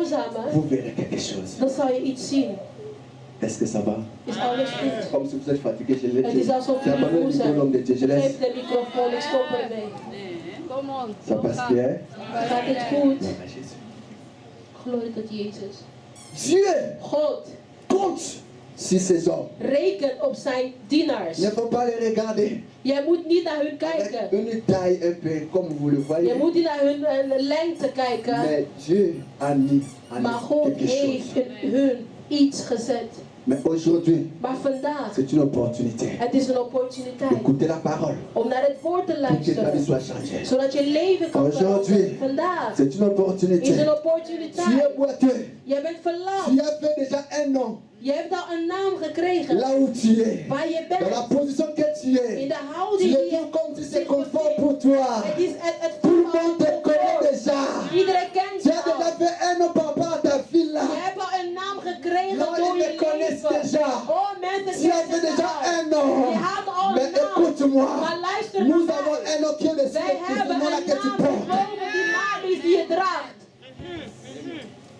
gehoorzamen, vous verrez quelque chose. dan zal je iets zien. Est-ce que ça va? Is alles goed? Comme si vous êtes fatigué, je l'ai Het is alsof dit. jullie moe zijn. L'homme de Dieu, je laisse. Geef de microfoon, ik stop ermee. Ça passe bien? Gaat het goed? Gloire à Jésus. Glorie tot Jezus. Dieu God compte sur ces hommes. rekent op zijn dienaars. Il ne faut pas les regarder Jij moet niet naar hun avec kijken. une taille un peu comme vous le Je voyez. moet niet naar hun lengte kijken. Mais Dieu a mis en Maar God quelque heeft chose. in hun iets gezet. Mais aujourd'hui, Maar vandaag, c'est une opportunité het is een opportuniteit d'écouter la parole om naar het woord te pour que ta vie luisteren. soit changée. Zodat je leven kan Aujourd'hui, veranderen. Vandaag c'est une opportunité. is een Tu es opportuniteit. boiteux. Jij bent Tu verlamd. as fait déjà un nom Je hebt al een naam gekregen. là où tu es. Waar je Dans la bent. position que tu In es. de Tu houding die es je tout comme si c'est zich confort bevindt. pour toi. Het is het Tout le voelt al monde te connaît comfort. déjà. Iedereen kent Tu je as al. déjà fait un nom par rapport à ta fille là. Je hebt al een naam gekregen Non, door ils je me connaissent leven. déjà. Oh, mensen Tu as fait kennen déjà je un al. nom. Je had al Mais een naam. écoute-moi. Maar luister Nous naar avons mij. un nom qui est dessus. Wij C'est hebben le nom là een que tu naam portes. boven die naam is die je draagt.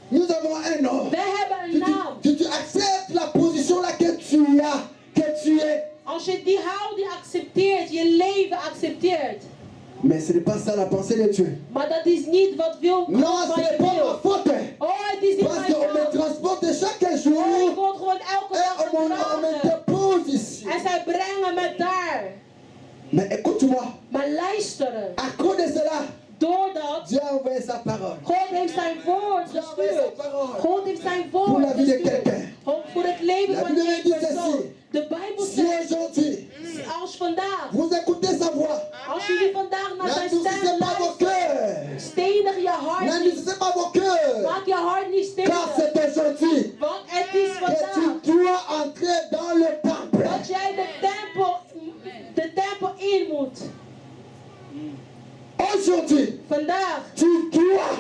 Nous avons un nom. Wij hebben een naam. Tu acceptes la position là que tu as, que tu es. Als je die houding accepteert, je leven accepteert. Mais ce n'est pas ça la pensée de Dieu. Maar dat is niet wat wil Non, God ce van n'est je pas ma wil. faute. Oh, het is niet Parce mijn qu'on me fout. transporte chaque Oh, ik jour word gewoon elke dag et on me gedragen. dépose ici. En zij brengen me daar. Mais écoute-moi, Maar luisteren. à cause de cela, Doordat Dieu a envoyé sa parole. God heeft zijn woord Dieu a envoyé sa gestuurd. parole. God heeft zijn Pour woord la vie de gestuurd. quelqu'un. Voor het leven La van Bible één dit persoon. ceci. De Bijbel Si zegt, aujourd'hui, als vandaag, vous écoutez sa voix, als jullie vandaag naar zijn stem n'endurcissez pas vos luisteren, cœurs. stenig je hart niet. N'endurcissez pas vos cœurs. Maak je hart niet Car stevig. c'est aujourd'hui Want het is que vandaag tu dois entrer dans le temple. dat jij de tempel in moet. Aujourd'hui, Vandaag, tu dois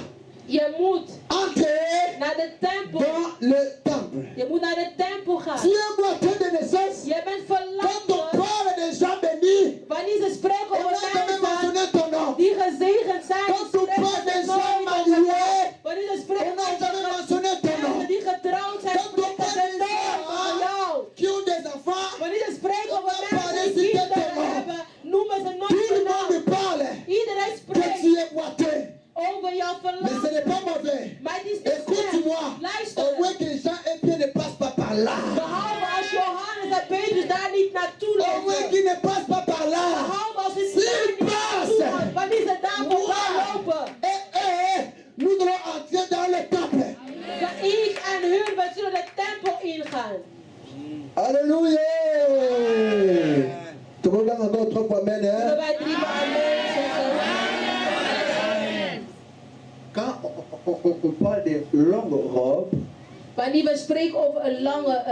je moet entrer naar de tempel. dans le temple. Je moet naar de tempel gaan. Tu es boiteux de naissance. Je bent Quand on verlaten. parle des gens bénis, Wanneer ze spreken on over n'a jamais mensen mentionné ton nom. die gezegend zijn, Quand on spreken parle des ze gens nooit over mariés, jou. Wanneer ze on spreken n'a jamais over mentionné ton nom. mensen die getrouwd zijn, Quand on spreken parle ze des nooit over jou. gens qui ont des enfants, Wanneer ze spreken over on va mensen parler die si kinderen quelqu'un hebben, noemen ze nooit tout je le monde naam. parle Iedereen que tu spreekt es boiteux. over jouw Mais ce verlangen. n'est pas mauvais. Maar het is niet slecht. Écoute-moi, Luister. au moins que les gens et pieds ne passent pas par là. Behalve als Johannes en Petrus daar niet naartoe Au moins lopen. qu'ils ne passent pas par là. Behalve als ze S'ils daar niet naartoe passent. gaan. Wanneer ze daar voorbij lopen. Nous allons entrer dans le temple. Dat ik en hun, we zullen de tempel ingaan. Alléluia. Tout le monde a encore trois fois amen. Zullen Hein? wij 3 keer amen zeggen? Quand on parle de longue robe, Wanneer we spreken over een lange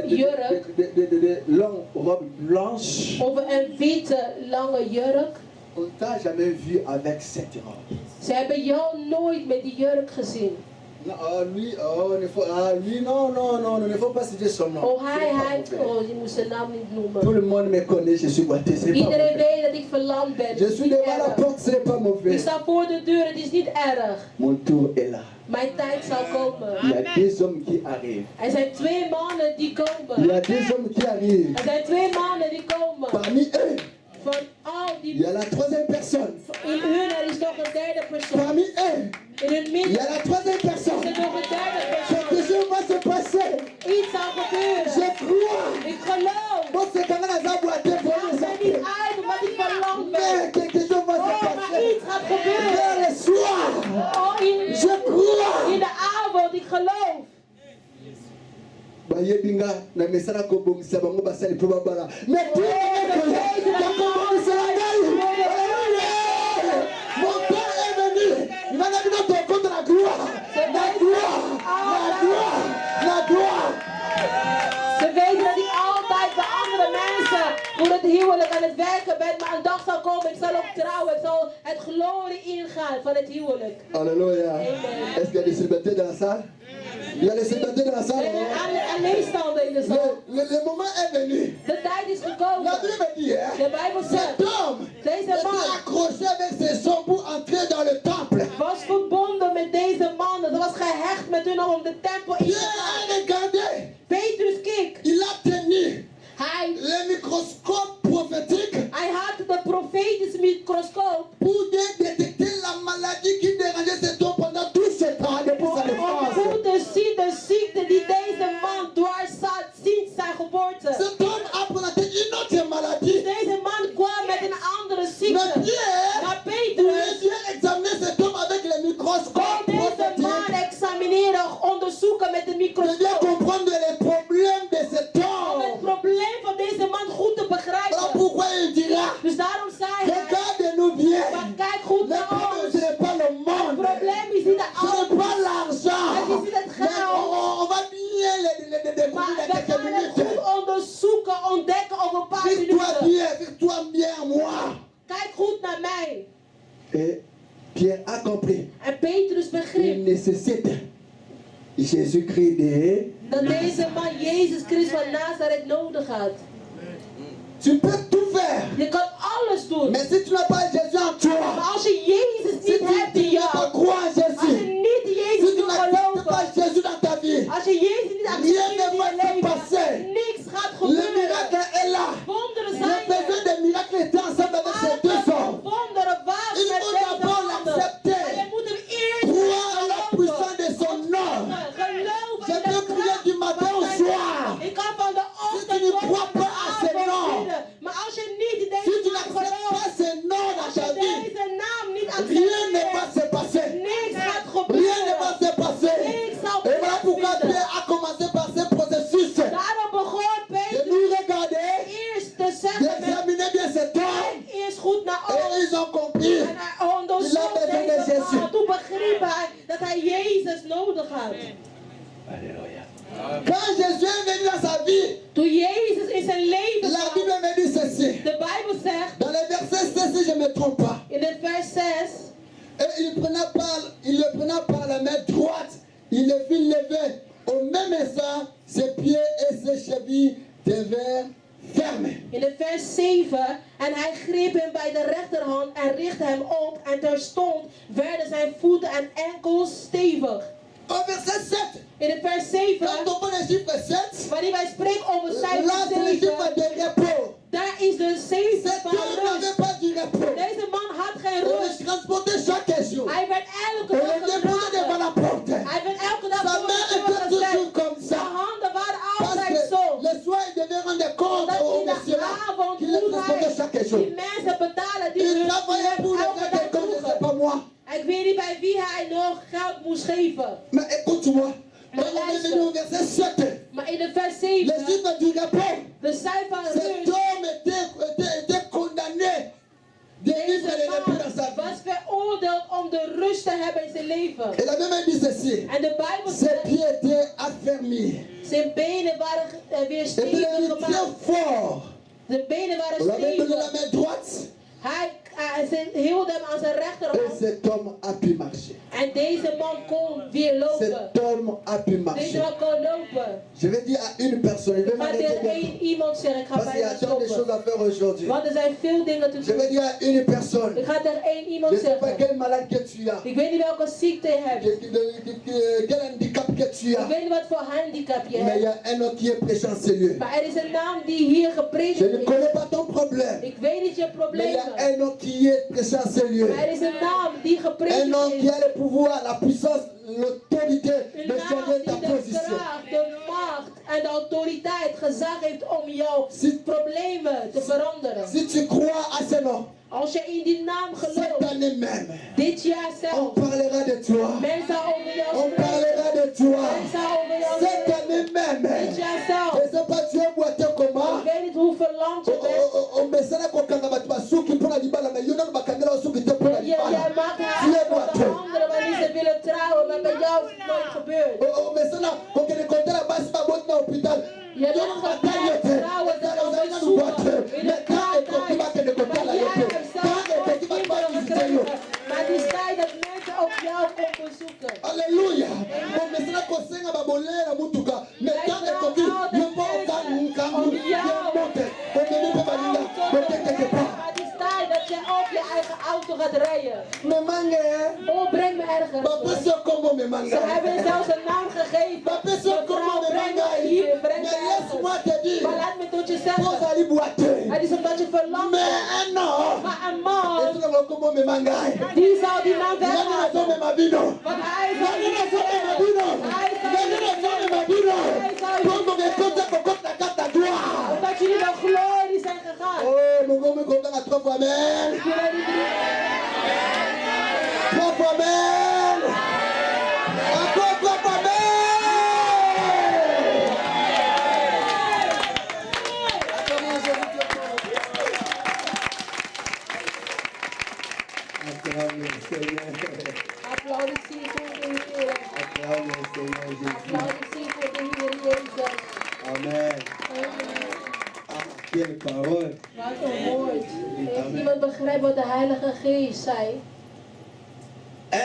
jurk. de longue robe blanche, Over een witte lange jurk. on t'a jamais vu avec cette robe. Ze hebben jou nooit met die jurk gezien. Non, lui, non, il ne faut pas citer son nom. Oh, Ce n'est pas hij, mauvais. oh, je moest zijn naam niet Tout noemen. le monde me connaît, je suis boiteux, ce n'est pas Iedereen mauvais. weet dat ik verlamd ben. Je Het is suis niet devant la erg. porte, ce n'est pas Ik mauvais. sta voor de deur, het is niet erg. Mon tour est là. Mijn tijd zal komen. Il y a deux hommes qui arrivent. Er zijn 2 mannen die Il y komen. a deux hommes qui arrivent. Er zijn 2 mannen die komen. Parmi eux, Van al il die... y a la troisième personne. In hun er is nog een derde persoon. Parmi eux, In hun il midden y a la troisième is er personne. nog een derde Quelque persoon. chose va se passer. Iets zal Je gebeuren. crois. Ik geloof. Moi, c'est quand même la boîte pour Maak les mij niet enfants. uit omdat ik verlamd Mais ben. quelque chose va se Oh, maar passer. iets gaat gebeuren. Vers le soir, Oh, je crois. in de avond, ik geloof. bayebinga na mesala kobongisa bango basali mpo babala mais bakobongisela ngai mon père est venu nana bino tokonde na gloire na gloire na gloire na gloire. Ze weten dat ik altijd bij andere mensen voor het huwelijk aan het werken ben, maar een dag zal komen, ik zal ook trouwen, ik zal het glorie ingaan van het huwelijk. Alléluia. Amen. Est-ce qu'il y a des célibataires dans la salle? Il y a les célibataires dans la salle. Alleenstaanden in de zaal. Le moment est venu. De tijd is La gekomen. Bible me dit, hein, De Bijbel zegt, cet homme deze était man accroché avec ses hommes pour entrer dans le temple. was verbonden met deze mannen. Ze was gehecht met hun om de tempel in te Pierre gaan. a regardé. Petrus keek. Il a tenu Hij le microscope prophétique had de profetische microscoop pour détecter la maladie qui dérangeait cet homme pendant tout ce temps depuis sa om naissance. goed te zien de ziekte die deze man dwars zat sinds zijn geboorte. Cet homme a présenté une autre maladie. Deze man kwam met een andere Mais ziekte. Pierre Maar voulait Petrus bien examiner cet homme avec le microscope kon deze man prophétique. examineren, onderzoeken met de Je viens microscoop. comprendre les problèmes de cet Om het homme. probleem van deze man goed te Voilà begrijpen. pourquoi il dira, Dus daarom zei hij, regarde-nous bien. maar kijk goed Le naar problème, ons. ce n'est pas le Het monde. probleem is niet de Ce n'est ouders. pas l'argent. Het is niet het Mais geld. on va bien les découvrir Maar dans we quelques gaan het goed minutes. onderzoeken, ontdekken over een paar Fix-toi minuten. bien, fix-toi bien en moi. Kijk goed naar mij. Et Pierre a compris. En Petrus Il begreep nécessite Jésus-Christ de... dat deze man Jezus Christus van Nazareth nodig had. Tu peux tout faire. Je kan alles doen. Mais si tu n'as pas Jésus en toi, Maar als je Jezus si niet tu hebt in n'as pas jou, croire en als je Jésus, niet si Jezus tu wil n'acceptes pas geloven, Jésus dans ta vie, als je Jezus niet rien accepteert ne in va je se leven, passer. niks gaat Le gebeuren. miracle est là. Wonderen Le zijn besoin er. des miracles était ensemble avec ces Maar deux het hommes. wonderen waren Il met faut deze d'abord mannen. l'accepter. Maar je moet hem eerst Croire à la geloven. puissance de son nom. Geloven Je in de peux prier kracht du matin van au zijn soir. naam. Ik kan van de ochtend tu ne tot crois de pas à ce avond nom, bidden. Maar als je niet in Si deze tu naam n'acceptes pas gelooft, ce nom dans als ta je vie, deze naam niet rien ne va accepteert, se passer. niks gaat Rien ne va gebeuren. se passer. Niks zal Et voilà pourquoi plaatsvinden. Pierre a commencé par ce processus Daarom begon de Petrus nous regarder, eerst te zeggen met d'examiner bien cet homme. kijk eerst goed naar Et ons. ils ont compris. En hij onderzocht Il a besoin de deze Jésus. man. Toen begreep hij dat hij Jezus nodig had. Quand Jésus est venu dans sa vie, Toen Jezus in zijn leven la kwam, Bible me dit ceci. de Bijbel zegt Dans le verset 16, si je ne me trompe pas, in het vers 6, et il le prenant par la main droite, il le fit lever. Au même instant, ses pieds et ses chevilles devinrent fermes. in het vers 7, en hij greep hem bij de rechterhand en richtte hem op en terstond werden zijn voeten en enkels stevig. Au verset 7, In het vers 7, quand on voit le chiffre 7, wanneer wij spreken over là cijfer c'est le chiffre 7, de repos. daar is de 7 Cet van homme n'avait rust. pas du repos. Deze man had geen On rust. le transportait chaque jour. Hij werd elke On dag le déposait devant gedragen. la porte. Hij werd elke dag Sa voor main de deur était toujours gezet. comme Zijn ça. handen waren Parce altijd que zo. le soir, il devait rendre compte Dat au in monsieur de là avond qui le moet transportait chaque hij jour. die mensen betalen die Il hun travaillait pour le elke gars dag quelqu'un, je ne sais droegen. pas moi. Ik weet niet bij wie hij nog geld moest geven. Mais écoute-moi, Mais quand on est luister. venu au verset 7, Maar in de vers le 7, chiffre du repos, de cijfer van cet rust, homme était condamné de vivre deze le repos man dans sa vie. was veroordeeld om de rust te hebben in zijn leven. Et la Bible dit ceci, En de Bijbel ses zegt, pieds étaient affermis. zijn benen waren weer Et puis il stevig est très gemaakt. fort. De benen waren On l'avait donné la stevig. main droite Hij hield hem aan zijn et rechterhand. cet homme a pu marcher. En deze man kon weer lopen. Cet homme a pu Deze marcher. man kon lopen. Je vais dire à une personne, je vais Ik ga m'arrêter tegen bientôt. één iemand zeggen, ik ga Parce qu'il y a bijna tant de choses stoppen. à faire aujourd'hui. Want er zijn veel dingen te Je vais doen. dire à une personne, Ik ga tegen één je iemand ne sais pas zeggen. quelle maladie que tu as, Ik weet niet welke ziekte je hebt. quel handicap que tu Ik as, weet niet wat voor handicap je mais il y hebt. a un autre qui est prêché en ce lieu. Maar er is een naam die hier gepredikt Je ne is. connais pas ton problème, Ik weet niet je mais il y problemen. a un autre qui est prêché en ce lieu. Maar er is een naam die Un gepredikt homme qui is. a le pouvoir, la puissance, l'autorité Een de naam changer ta die de position. kracht, de macht en de autoriteit, gezag heeft om jouw problemen te veranderen. Si tu crois à ce nom, Als je in die naam cette gelooft, année même, dit jaar on zelf, parlera de toi. mensen over jou On spreken. parlera de toi. Mensen over jou Cette spreken. année même, Dit jaar je zelf. ne sais pas tu es boité comment. Ik weet niet hoeveel land je bent. omesana kokanga bato basuki mpona libala me yo nano bakangela basuki te mpona Jij libala maakt haar Tu es voor de boité. anderen wanneer ze willen trouwen, maar bij jou is het nooit gebeurd. omesana kokende kotala basi baboti na hôpital Je hebt nog batali yo te trouwen te ozali nanu onderzoeken. boite In me de ka ekoki bakende praktijk. kotala Maar yo jij te hebt ka zelf nooit ekoki baki kinderen bavisite yo gekregen. Maar het is tijd dat mensen op jou komen bezoeken. alleluya omesana kosenga bolera mutuka metanga koki yebo kangu yemote omeme pe balinga botekeke pa Maar het is tijd dat je op je eigen auto gaat rijden. memange Oh, breng me ergens. bapesi kombo Ze memanga hebben je zelfs een naam gegeven. bapesi kombo Mevrouw, breng memanga me hier, breng me mais laisse-moi ergens. te dire Maar laat me tot je zeggen. ozali boite Het is omdat je verlangt. mais un homme Maar een man, esuka kombo memanga die zal die naam nani weglaten. nazomema bino Want hij zal nani die naam nazomema bino nani nazomema bino bongo bekota kokota kata gloire omdat jullie naar glorie zijn gegaan. oh mongomi kotanga trois fois amen Jullie die drie. trois fois amen encore trois fois amen acclame le Seigneur Applaudissie voor de Heer. acclame le Seigneur Jésus Applaudissie voor de Heer Jezus. amen Amen. ah quelle parole Wat een woord. Heeft iemand begrijpt wat de Heilige Geest zei?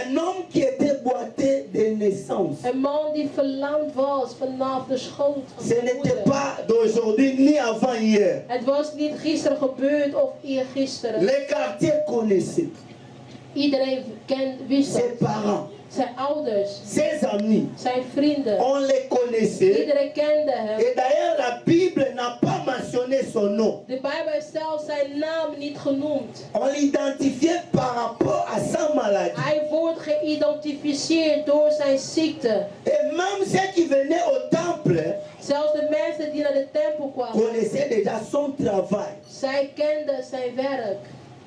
Un homme qui était boité de naissance. Een man die verlamd was vanaf de schoot van Ce zijn n'était moeder. pas d'aujourd'hui ni avant hier. Het was niet gisteren gebeurd of eergisteren. Les quartiers connaissaient. Iedereen wist Ses het. parents, Zijn ouders, ses amis, zijn vrienden. on les connaissait. Iedereen kende hem. Et d'ailleurs, la Bible n'a pas mentionné son nom. De Bijbel heeft zelfs zijn naam niet genoemd. On l'identifiait par rapport à sa maladie. Hij wordt geïdentificeerd door zijn ziekte. Et même ceux qui venaient au temple Zelfs de mensen die naar de tempel kwamen, connaissaient déjà son travail. zij kenden zijn werk.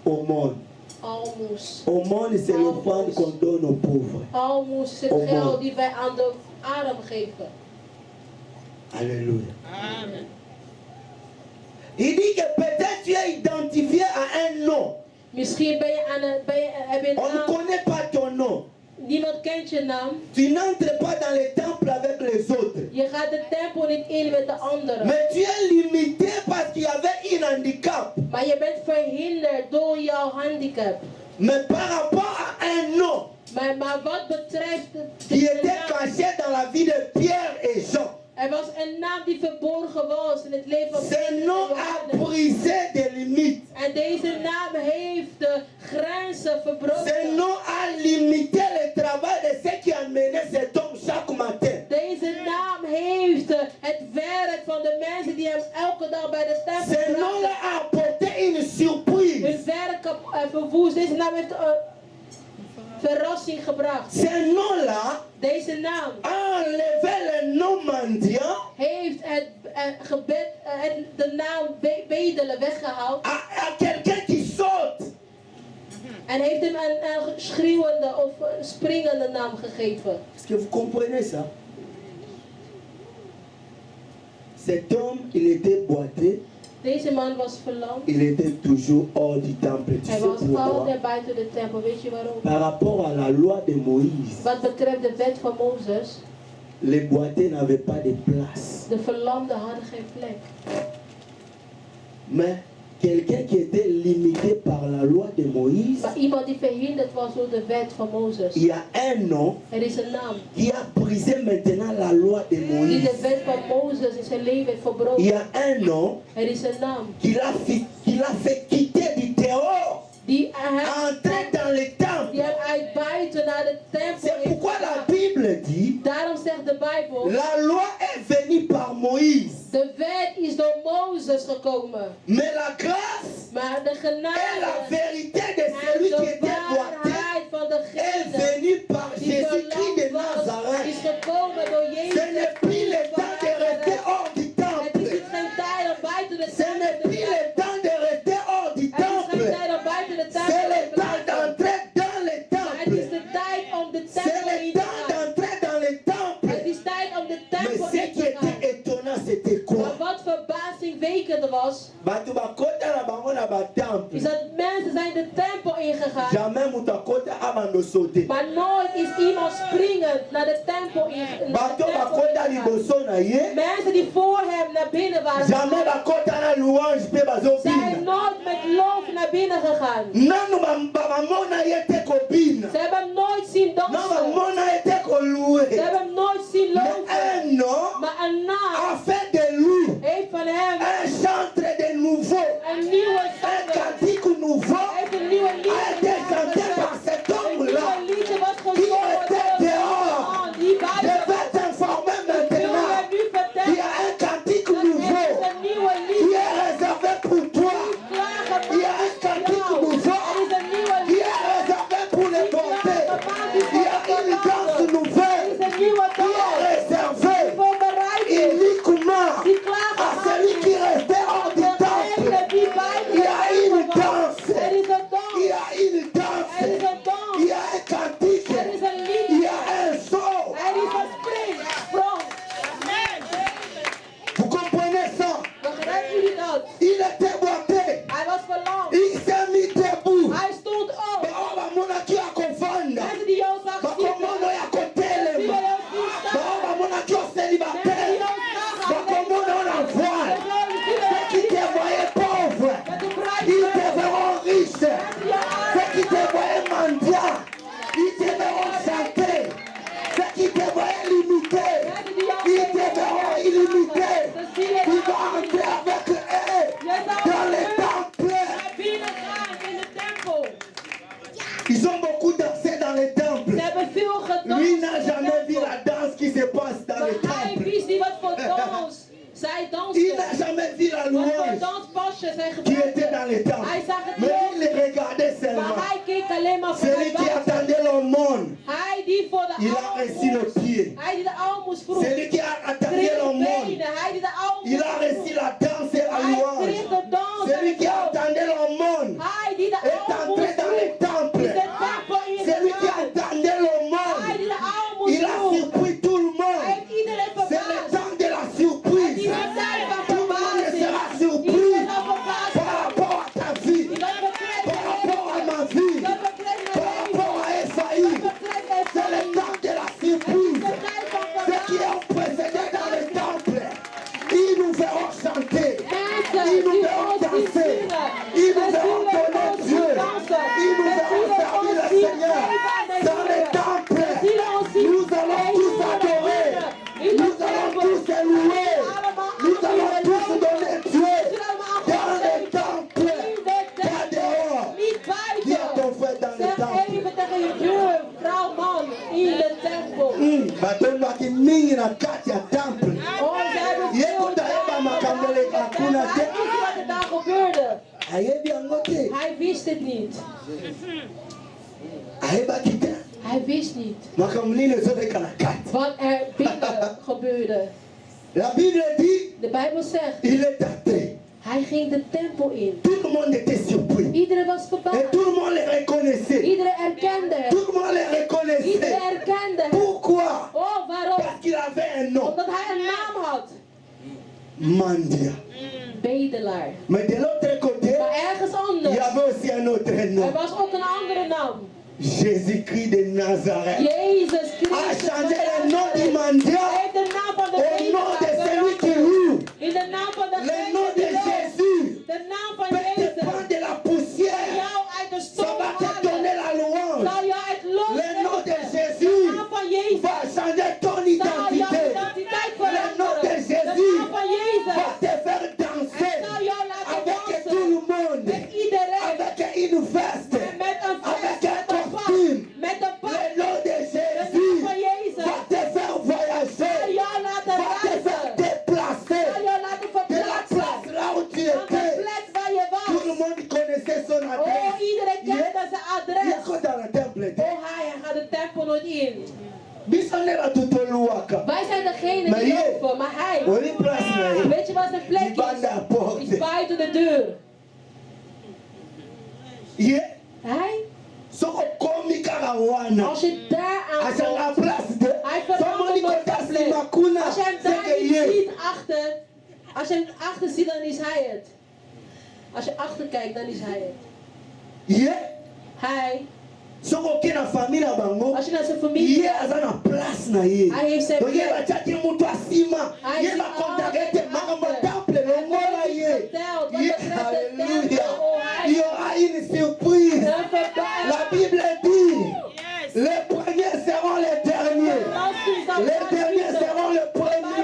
Aumône. Almoes. Aumône, c'est l'offrande qu'on donne aux pauvres. Almoes is het Amen. geld die wij aan de arm geven. Alléluia. Il dit que peut-être tu es identifié à un nom. Misschien ben je heb je een On ne naam. connaît pas ton nom. Niemand kent je naam. Tu n'entres pas dans les temples avec les autres. Je gaat de tempel niet in met de anderen. Mais tu es limité parce qu'il y avait un handicap. Maar je bent verhinderd door jouw handicap. Mais par rapport à un nom Maar wat betreft qui de était naam. caché dans la vie de Pierre et Jean, Er was een naam die verborgen was in het leven van ce Petrus nom en a Johannes. brisé des limites. En deze naam heeft de grenzen Ce verbroken. nom a limité le travail de ceux qui amenaient cet homme chaque matin. Deze naam heeft het werk van de mensen die hem elke dag bij de tempel Ce nom-là brachten. a apporté une surprise. Hun werk verwoest. Deze naam heeft verrassing gebracht. Ce nom-là Deze naam a enlevé le nom mendiant heeft het gebed, de naam bedelen weggehaald. à quelqu'un qui saute. En heeft hem een schreeuwende of springende naam gegeven. Est-ce que vous comprenez ça? Cet homme, il était boité, Deze man was verlamd. il était toujours hors du temple. Tu Hij sais was pourquoi? altijd buiten de tempel. Weet je waarom? Par rapport à la loi de Moïse, Wat betreft de wet van Mozes, les boités n'avaient pas de place. de verlamden hadden geen plek. Mais quelqu'un qui était limité par la loi de Moïse, Maar iemand die verhinderd was door de wet van Mozes. il y a un nom Er is een naam qui a brisé maintenant la loi de die Moïse. de wet van Mozes in zijn leven heeft Il y verbroken. a un nom Er is een naam qui l'a fait quitter du dehors, die entrer dans le temple. hem uit buiten naar de tempel C'est heeft pourquoi la gebracht. Bible dit, Daarom zegt de Bijbel, la loi est venue par Moïse, de wet is door Mozes gekomen. mais la grâce Maar de et la genade vérité de en celui qui de était boité waarheid van est degene venue par die Jésus-Christ de verlamd was, is Nazareth. gekomen door Ce Jezus. n'est plus le temps de rester hors du Het is temple. niet geen tijd om buiten de Ce tempel n'est te plus le blijven. temps de rester hors du Het is geen temple. tijd om buiten de C'est tempel le te temps blijven. d'entrer dans le Maar het is temple. de tijd om de C'est tempel le in te temps gaan. d'entrer dans le temple. Het is tijd om de Mais tempel ce in qui te était gaan. étonnant, c'était Maar quoi? wat verbazingwekkend was, Bato bakota na bango na is batemple. dat mensen zijn de tempel ingegaan. Jamais moto akota abando sauter. Maar nooit is iemand springend naar de tempel ingegaan. Bato bakota liboso na ye. Mensen die voor hem naar binnen waren Jamais gegaan, bakota na louange mpe zijn bazobina. nooit met loof naar binnen gegaan. Nanu bamona ye te kobina. Ze hebben hem nooit zien Non dansen. bamona ye te Ze kolue. hebben hem nooit zien Mais lopen. Maar een naam a fait de lui heeft van hem un chantre de nouveau, een nieuwe un zanger. cantique nouveau Hij heeft een nieuwe a lied été chanté par cet Een homme-là nieuwe liedje was qui gezongen ont été door dehors. een man die Je buiten vais t'informer wil maintenant. je nu Il y vertellen. a un cantique Dat er nouveau is een nieuwe qui lied est réservé pour toi. klaargemaakt Il y a un cantique voor jou. nouveau Er is een nieuwe qui lied est réservé pour les bontés. klaargemaakt is Il y a voor une danse de nouvelle Er is een nieuwe qui est dans réservée voor bereid is. uniquement Die à klaargemaakt celui qui is. restait hors du temple. Degene die buiten Il y a de une tempel was. danse. Er is een dans. Il y a une danse. Er is een dans. Il y a un cantique. Er is een Il y lied. a un saut. Er is een sprong. Vous comprenez ça? Begrijpen jullie dat? Il était boité. Hij was verlamd. Il s'est mis debout. Hij stond op. Bamona qui a confondre. Mensen die jou zag Bakomono zitten. ya kotelema. Die jou zien staan. Bamona qui a Mensen die célibataire. jou zagen. Bakomono la voile. Ceux qui te voyaient pauvre, Met een bruid. ils te verront riche. Mensen die jou Ceux qui te voyaient mendiant, ils te verront chanter. Ceux qui te voyaient limité, ils te verront illimité. Tu vas entrer avec eux dans les temples. naar binnen gaan in de tempel. Ils ont beaucoup dansé dans les temples. Ze hebben veel gedanst. Lui in n'a de jamais vu tempel. la danse qui se passe dans les Maar hij temples. wist niet wat voor dans zij Il dansten. n'a jamais vu la Wat voor louange danspasjes zij qui était gebruikten. dans les temples. Hij zag het Mais il niet. les regardait Maar seulement. hij keek alleen maar Celui vanuit qui buiten. attendait l'aumône, Hij die voor de il a reçu le aalmoes. pied. Hij die de aalmoes vroeg. Celui qui a attendé Kreeg l'aumône, benen. Hij die de aalmoes il a reçu vroeg. la danse et la Hij louange. kreeg de dans en Celui de qui a dans. attendé l'aumône Hij die de est aalmoes entré dans les vroeg. temples. Is de tempel in Celui qui de maand. attendait Hij l'aumône, die de aalmoes il a vroeg. surpris tout le Hij monde. heeft iedereen C'est le verbaasd. temps de la Het surprise. is een tijd van Tout le monde verbazing. sera surpris Iedereen zal verbaasd par zijn. rapport à ta vie, Die wat betreft par je rapport à leven. ma vie, Dat betreft par mijn rapport à leven. Esaïe. Dat betreft C'est le Esaïe. temps de la Het is surprise. de tijd van Ceux qui verbazing. ont précédé dans le temple, ils nous verront chanter. Mensen Ils nous die verront ons zien danser. zingen. Ils nous We verront zullen donner ons Dieu. zien dansen. Ils nous We verront zullen servir ons le zien Seigneur. geven aan de Dans les Heer. temples, We zullen ons zien nous allons tous adorer. Nous allons tous louer. Nous allons tous donner Dieu. Dans les temples, pas dehors. Niet Dis à ton buiten. frère dans les Zeg temples. even tegen je buur, vrouw, man, in de tempel. batondwaki mingi na kati ya temple. Oh, ze hebben Ye veel kutayeba tijd makambo gedaan. hakuna Hij te. wist niet wat er daar gebeurde. Ayebi yango te. Hij wist het niet. Ayebaki te. Hij wist niet Makambo nini ezobeka na kati. wat er binnen gebeurde. La Bible dit, De Bijbel zegt, il est entré. hij ging de tempel in. Tout le monde était surpris. Iedereen was Et verbaasd. tout le monde les reconnaissait. Iedereen erkende hem. Tout le monde les reconnaissait. Iedereen erkende hem. Pourquoi? Oh, waarom? Parce qu'il avait un nom. Omdat hij een naam had. Mandia. Bedelaar. Mais de l'autre côté, Maar ergens il y anders. avait aussi un autre Er nom. was ook een andere naam. Jésus-Christ de Nazareth Jezus a Christus. changé le nom du Hij mendiant heeft de naam van de au nom de bedelaar celui qui veranderd. loue. In de naam van de Le nom de Jésus De naam van peut te Jezus. prendre de la poussière. Jou uit de Ça stoom va te halen. donner la louange. Zal jou uit los Le nom de trekken. Jésus De naam van Jezus. va changer ton Zal jouw identité. identiteit Le nom de veranderen. De Jésus naam van Jezus. va te faire danser Zal jou laten avec dansen. tout le monde, Met iedereen. avec une veste, En met een avec vest. un Met een pak. costume. Met een pak. Le nom de De naam Jésus van Jezus. va te faire voyager, Zal jou laten va te faire reizen. déplacer Zal jou laten de la verplaatsen. place là où tu Van de étais. plek waar je Tout le was. monde connaissait son Oh, adresse. iedereen kende zijn Il adres. est dans le temple. Oh, hij gaat de tempel nooit in. Bisonera tutoluaka. Wij zijn degene Maar die je- lopen, maar hij. Oli place na ye. Weet je wat zijn plek Die banda is? porte. Is buiten de deur. Ye Hij, soko komi kaka wana. als je daar Asanga aankomt, place de. hij Somoni verandert nooit kota van plek. sima kuna. Als je hem daar Seke niet ye. ziet achter, als je hem achter ziet, dan is hij het. Als je achter kijkt, dan is hij het. Ye Hij, soko kena famille na bango. als je naar zijn familie Ye aza na place na ye. hij heeft zijn Donc ye plek. batiaki mutu asima. Hij Ye zit bakontakete altijd makambo achter. temple longola Hij ye. heeft verteld wat Ye betreft de alléluia. tempel. Oh, hij Il y aura une surprise. een verbaasd. La Bible dit, les premiers seront les derniers. Les derniers seront les premiers.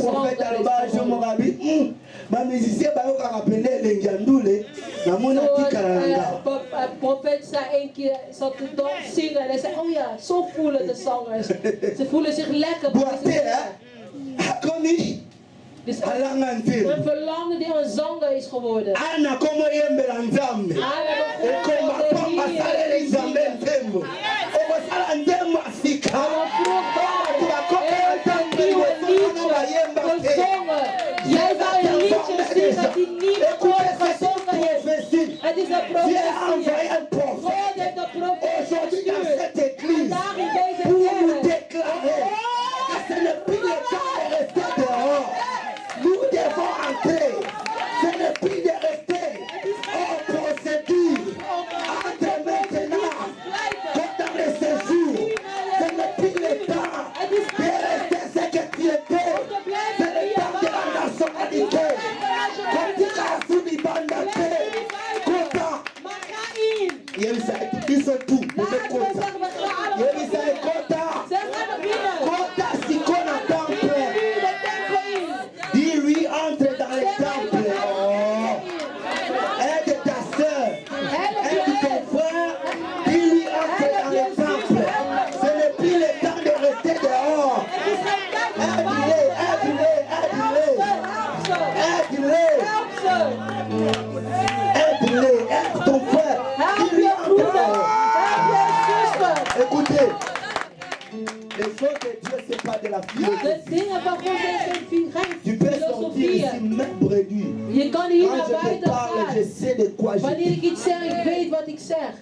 prophète alobage morabi ba musicien ba yo ka appeler lengiandule na mona tikalanga. Profeet zei één keer, zat te zingen en hij zei, oh ja, zo voelen de zangers. Ze voelen zich lekker. Dus een verlangen die een zanger is geworden. Ana como yembela nzambe. E como papa sale nzambe ntembo. O basala ndemo afika. Jij zou een liedje zingen die niet wordt gezongen heeft. Het is een profetie. God heeft een profetie gestuurd. En daar in deze kerk. Nous devons entrer. Ce n'est plus de rester hors procédure. Entre maintenant, comme dans les séjours. Ce n'est plus le temps de rester ce que tu étais. C'est le temps de la nationalité. Comme tu as fini bandate. Content. Ils sont tous. Ils sont contents. Ils sont contents. Content si qu'on attend. Dis-lui, entre dans le temple. Aide ta soeur. Aide ton frère. Dis-lui, entre dans le temple. Ce n'est plus le temps de rester dehors. Aide-les, aide-les. Aide ton frère. Dis-lui, entre. Écoutez. Les choses de Dieu, ce n'est pas de la philosophie. Tu peux sortir ici même bredouille. Je kan hier Quand naar je te buiten parle, je gaan. sais de quoi je Wanneer ik dis. iets zeg, ik weet wat ik zeg.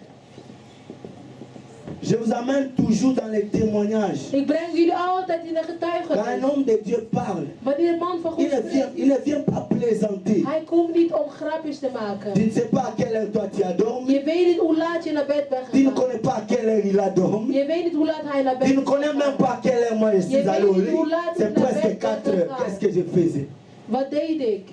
Je vous amène toujours dans les témoignages. Ik breng jullie altijd in de Quand un getuigenis. homme de Dieu parle, Wanneer een man van God il spreekt, ne vient pas plaisanter. hij komt niet om grapjes te maken. Tu ne sais pas à quelle heure toi tu as dormi. Je weet niet hoe laat je naar bed bent Tu ne gegaan. connais pas à quelle heure il a dormi. Je weet niet hoe laat hij naar bed Tu ne is connais même gegaan. pas à quelle heure moi je suis Je allé au weet niet hoe lit. laat C'est ik naar presque bed 4 ben heures. gegaan. Qu'est-ce que je faisais? Wat deed ik?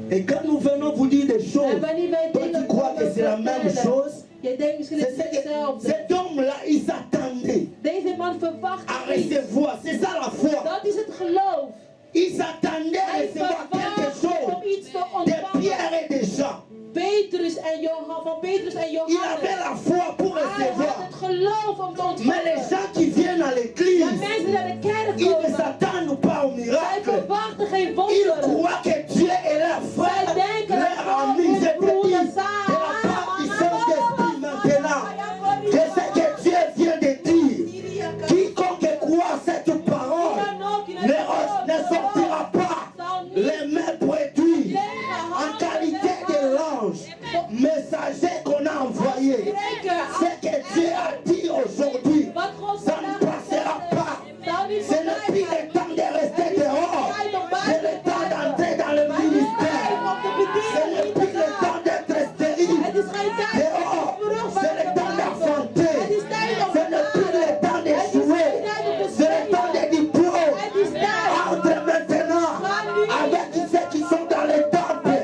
Et quand nous venons vous dire des choses, En wanneer wij toi tu dingen crois que komen c'est la même vertellen, chose. je denkt misschien C'est het is ce que hetzelfde. cet homme-là, il s'attendait Deze man verwacht à iets. recevoir. C'est ça la foi. Dat is het geloof. Il s'attendait à Hij recevoir quelque verwacht chose om iets te de ontvangen. Pierre et de Jean. Petrus en Johannes, van Petrus en Il avait Johannes. la foi pour Hij had recevoir. het geloof om te Mais les ontvangen. gens qui viennent à Maar l'église, mensen die naar de kerk ils ne komen, s'attendent pas au zij miracle. verwachten geen Ils wonderen. croient que Dieu est leur Zij frère, denken dat leur God ami. Je hun te broeder dis, zijn. de la part du Saint-Esprit maintenant, que ce que Dieu vient de dire, quiconque croit cette parole ne sortira pas les mains produits en qualité de l'ange, messager qu'on a envoyé. Ce que Dieu a dit aujourd'hui, ça ne passera pas. Ce n'est plus le temps de rester dehors. C'est le temps d'entrer dans le ministère. Ce n'est plus le temps d'être stérile. Dehors, c'est le temps d'affronter. Ce n'est plus le temps d'échouer. C'est le temps des diplômes. Entre maintenant avec ceux qui sont dans les temples.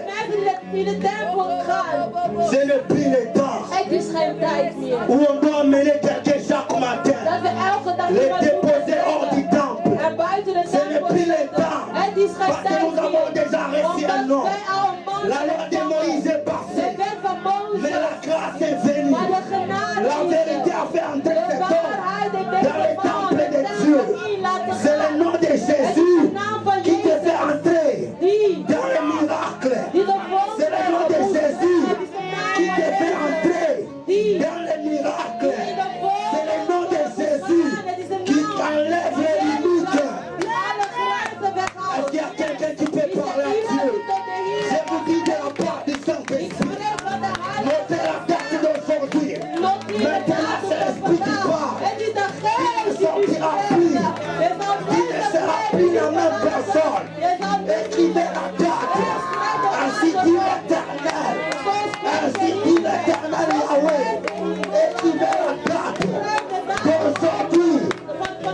Ce n'est plus le temps Het is geen tijd meer. où on doit amener quelqu'un chaque matin. Dat we elke dag Les iemand déposer hors du moeten temple. en buiten de Ce n'est tempel plus le zetten. temps. Het is geen Parce que tijd nous avons meer. déjà reçu un Omdat nom. wij al een man La loi de Moïse est de passée. wet van Mais la Mozes. grâce est venue. Maar de genade La is vérité er. a fait entrer De cet homme waarheid heeft dans le deze man temple de de Dieu. tempel in laten C'est le gaan. nom de Het is Jésus de naam van qui te fait Jezus. entrer Die dans le miracle. de C'est le nom de Jésus qui te fait entrer Die dans le miracle. in de C'est le nom de Jésus qui enlève les limites. alle grenzen Est-ce weghoudt. qu'il y a quelqu'un qui peut Is er parler à iemand Dieu? die tot de Je Heer vous dis de la part du Ik Saint-Esprit. spreek van de Heilige Notez la date d'aujourd'hui. Noteer de Maintenant, c'est datum l'Esprit qui vandaag. parle. Het is de geest die u sortira spreekt. plus. Je zal Il ne sera plus la même niet personne. Je zal niet Écrivez la date. Ainsi dit l'Éternel. Ainsi dit l'Éternel Yahweh. Écrivez la date. D'aujourd'hui,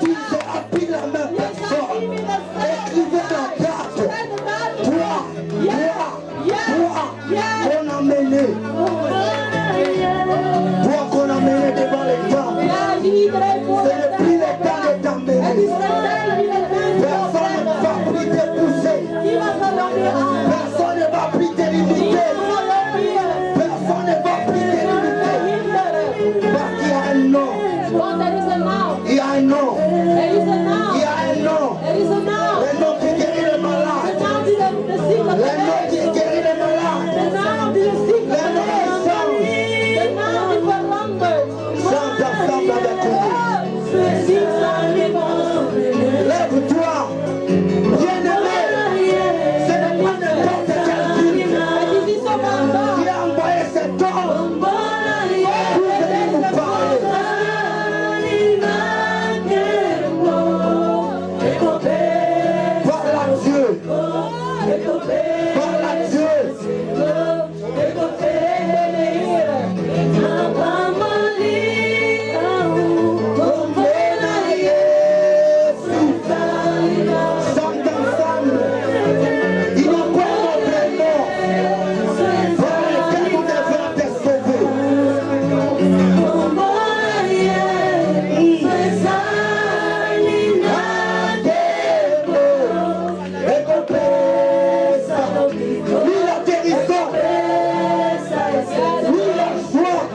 tu ne seras plus la même personne. Écrivez la date. Toi, qu'on a mené. Toi qu'on a mené devant les temple. Ja, die iedereen voor Ce n'est plus le temps de t'emmener. Het is geen tijd meer. Personne ne va Parle à Dieu. Chante ensemble. Il n'a pas un plein nom par lequel nous devons être sauvés. Lui la guérison, lui la joie.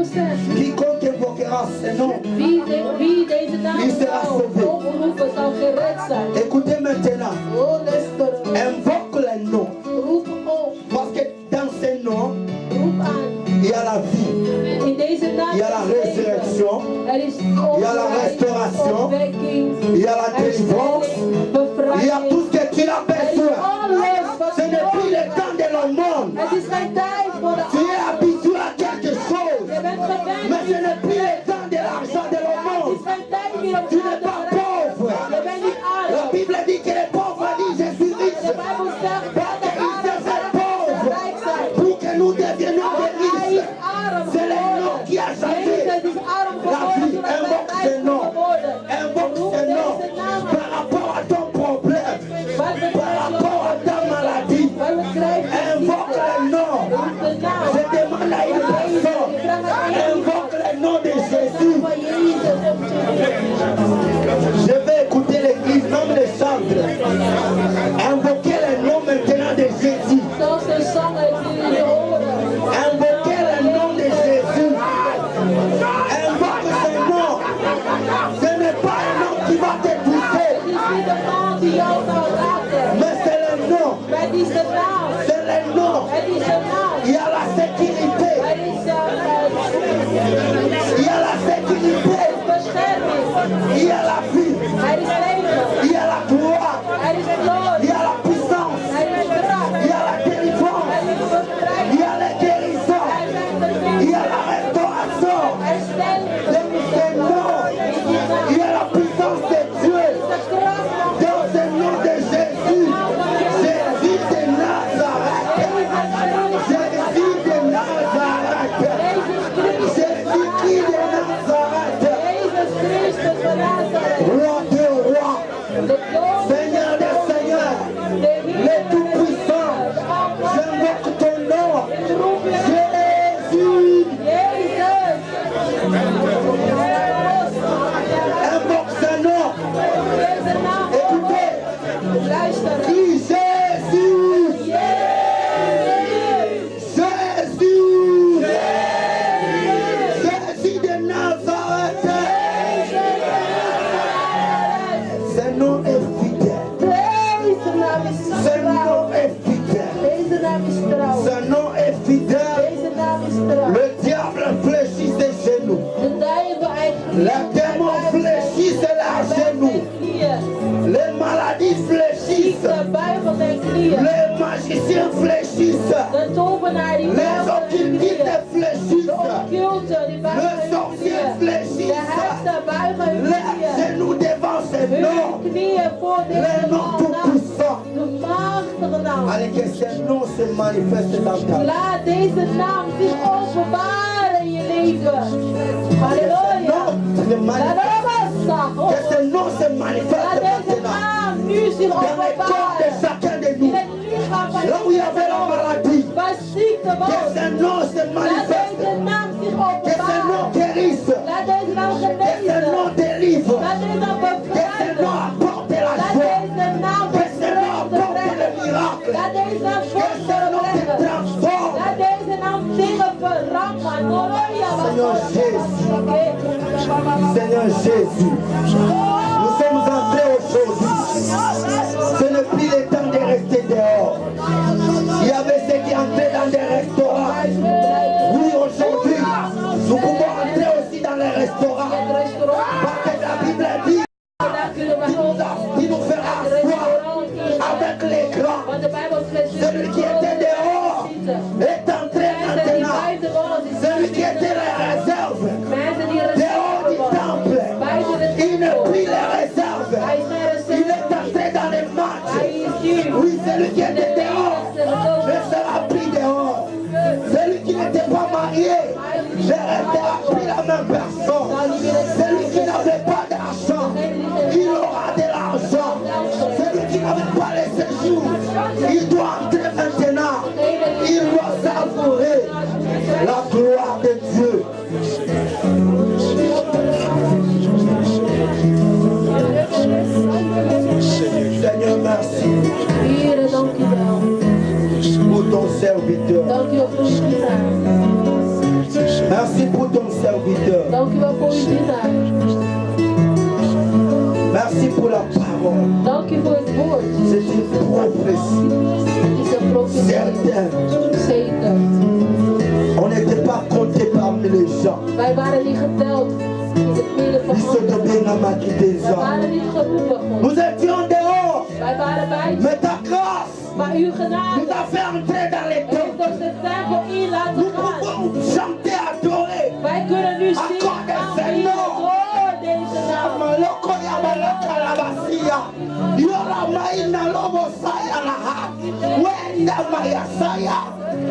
Que l'Église Quiconque invoquera ce nom, il sera sauvé. Écoutez maintenant, invoque les noms. Parce que dans ces noms, il y a la vie, il y a la résurrection, il y a la restauration, il y a la délivrance, il y a tout ce que tu as besoin. Ce n'est plus le temps de le monde. Tu es habitué à quelque chose, mais ce n'est plus le temps de l'argent de le monde. Tu n'es pas pauvre. La Bible dit que les pauvres disent je suis riche. Parce qu'ils étaient pauvres pour que nous devenions des riches. C'est le nom qui a changé la vie. Invoque ce nom. Invoque ce nom par rapport à ton problème, par rapport à ta maladie. Invoque le nom. Je demande à une personne, invoque le nom de Jésus. Je vais écouter l'église, même les chantres. Invoquez le nom maintenant de Jésus. Invoquez le nom de Jésus. Invoque ce nom. Ce n'est pas un nom qui va te toucher, mais c'est le nom. C'est le nom Les magiciens fléchissent. De tovenaar die Les buigt hun occultistes knieën. fléchissent. De occulte die buigen Le hun sorcier knieën. fléchisse. De heksen buigen hun Les knieën. genoux devant ses noms. Hun knieën voor Les deze noms naam. tout-puissants. De machtige naam. Allez, que ces noms se manifestent dans ta vie. Laat deze naam zich openbaren in je leven. Halleluja. Que ces noms se Laat manifestent deze maintenant. naam nu zich Dans les corps de openbaren. chacun de In nous. het lichaam van Là où il y avait la maladie. waar ziekte Que was. ces noms se Laat manifestent. deze naam zich Que ces noms openbaren. guérissent. Laat deze naam Que ces genezen. noms délivrent. Laat deze naam Que ces bevrijden. noms apportent la Laat joie. deze naam Que ces noms vreugde apportent le brengen. miracle. Laat deze naam Que ces noms te vreugde brengen. transforment. Laat deze naam dingen veranderen. Halleluja. Seigneur Jésus. Seigneur Jésus. Nous sommes entrés aujourd'hui. Ce n'est plus le temps de rester dehors. Il y avait ceux qui entraient dans des restaurants. Oui, aujourd'hui, nous pouvons entrer aussi dans les restaurants. Parce que la Bible dit qu'il nous fera asseoir avec les grands. Celui qui était dehors est entré maintenant. Celui qui était la réserve dehors du temple, il n'est plus les réserves. Il est entré dans les matchs. Oui, celui qui était dehors ne sera plus dehors. Celui qui n'était pas marié ne restera plus la même personne. Celui qui n'avait pas d'argent, il aura de l'argent. Celui qui n'avait pas les séjours, il doit entrer maintenant. Il doit savourer la gloire de Dieu. Seigneur, merci Here, dank u wel. pour ton serviteur. Dank u wel voor uw dienaar. Merci pour ton serviteur. Dank u wel voor uw dienaar. Merci pour la parole. Dank u voor het woord. C'est une prophétie. Het is een profetie. Certain. Zeker. On n'était pas compté parmi les gens. Wij waren niet geteld in het midden van Ils sont anderen. tombés dans ma Wij waren niet geroepen, God. Nous étions dehors. Wij waren bij Mais ta grâce maar uw nous genade a fait entrer dans les heeft temples. ons de tempel in laten Nous gaan. pouvons chanter, adorer. Wij kunnen nu zingen Accorde aan zijn wie naam. door deze naam. Maloko ya balaka la basia. Yora maina lobo saya la ha. Wenda maya saya.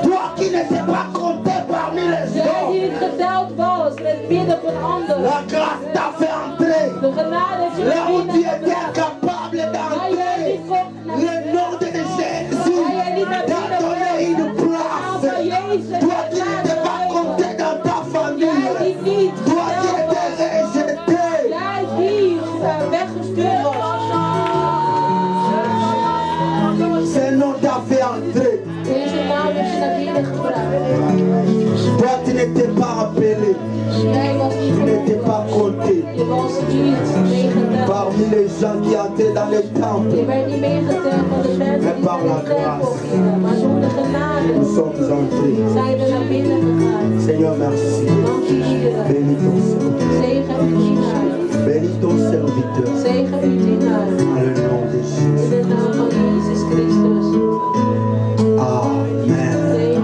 Toi qui n'étais pas compté parmi les Jij die hommes. niet geteld was in het midden van anderen. La grâce t'a fait entrer. De genade heeft je Là où tu binnen étais gebracht. incapable Waar jij d'entrer. niet kon naar Le nom de Jésus t'a donné une place. Toi qui n'étais pas compté dans ta Jij famille. die niet Toi qui geteld étais was. rejeté. Jij die weggestuurd was. Ce nom t'a fait entrer. Deze naam heeft je naar binnen gebracht. Toi tu n'étais pas appelé. Jij was niet Tu n'étais pas compté Je was niet meegeteld. parmi les gens qui entraient dans les Je temples. werd niet meegeteld van de mensen die par naar la de tempel grâce. gingen. Maar door de genade Nous sommes entrés. zijn we naar binnen gegaan. Seigneur, merci. Dank u, Heer. Bénis ton serviteur. Zegen uw dienaar. Bénis ton serviteur. Zegen uw dienaar. En le nom de In Jésus. de naam van Jezus Christus. Amen. Amen.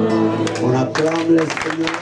On acclame le Seigneur.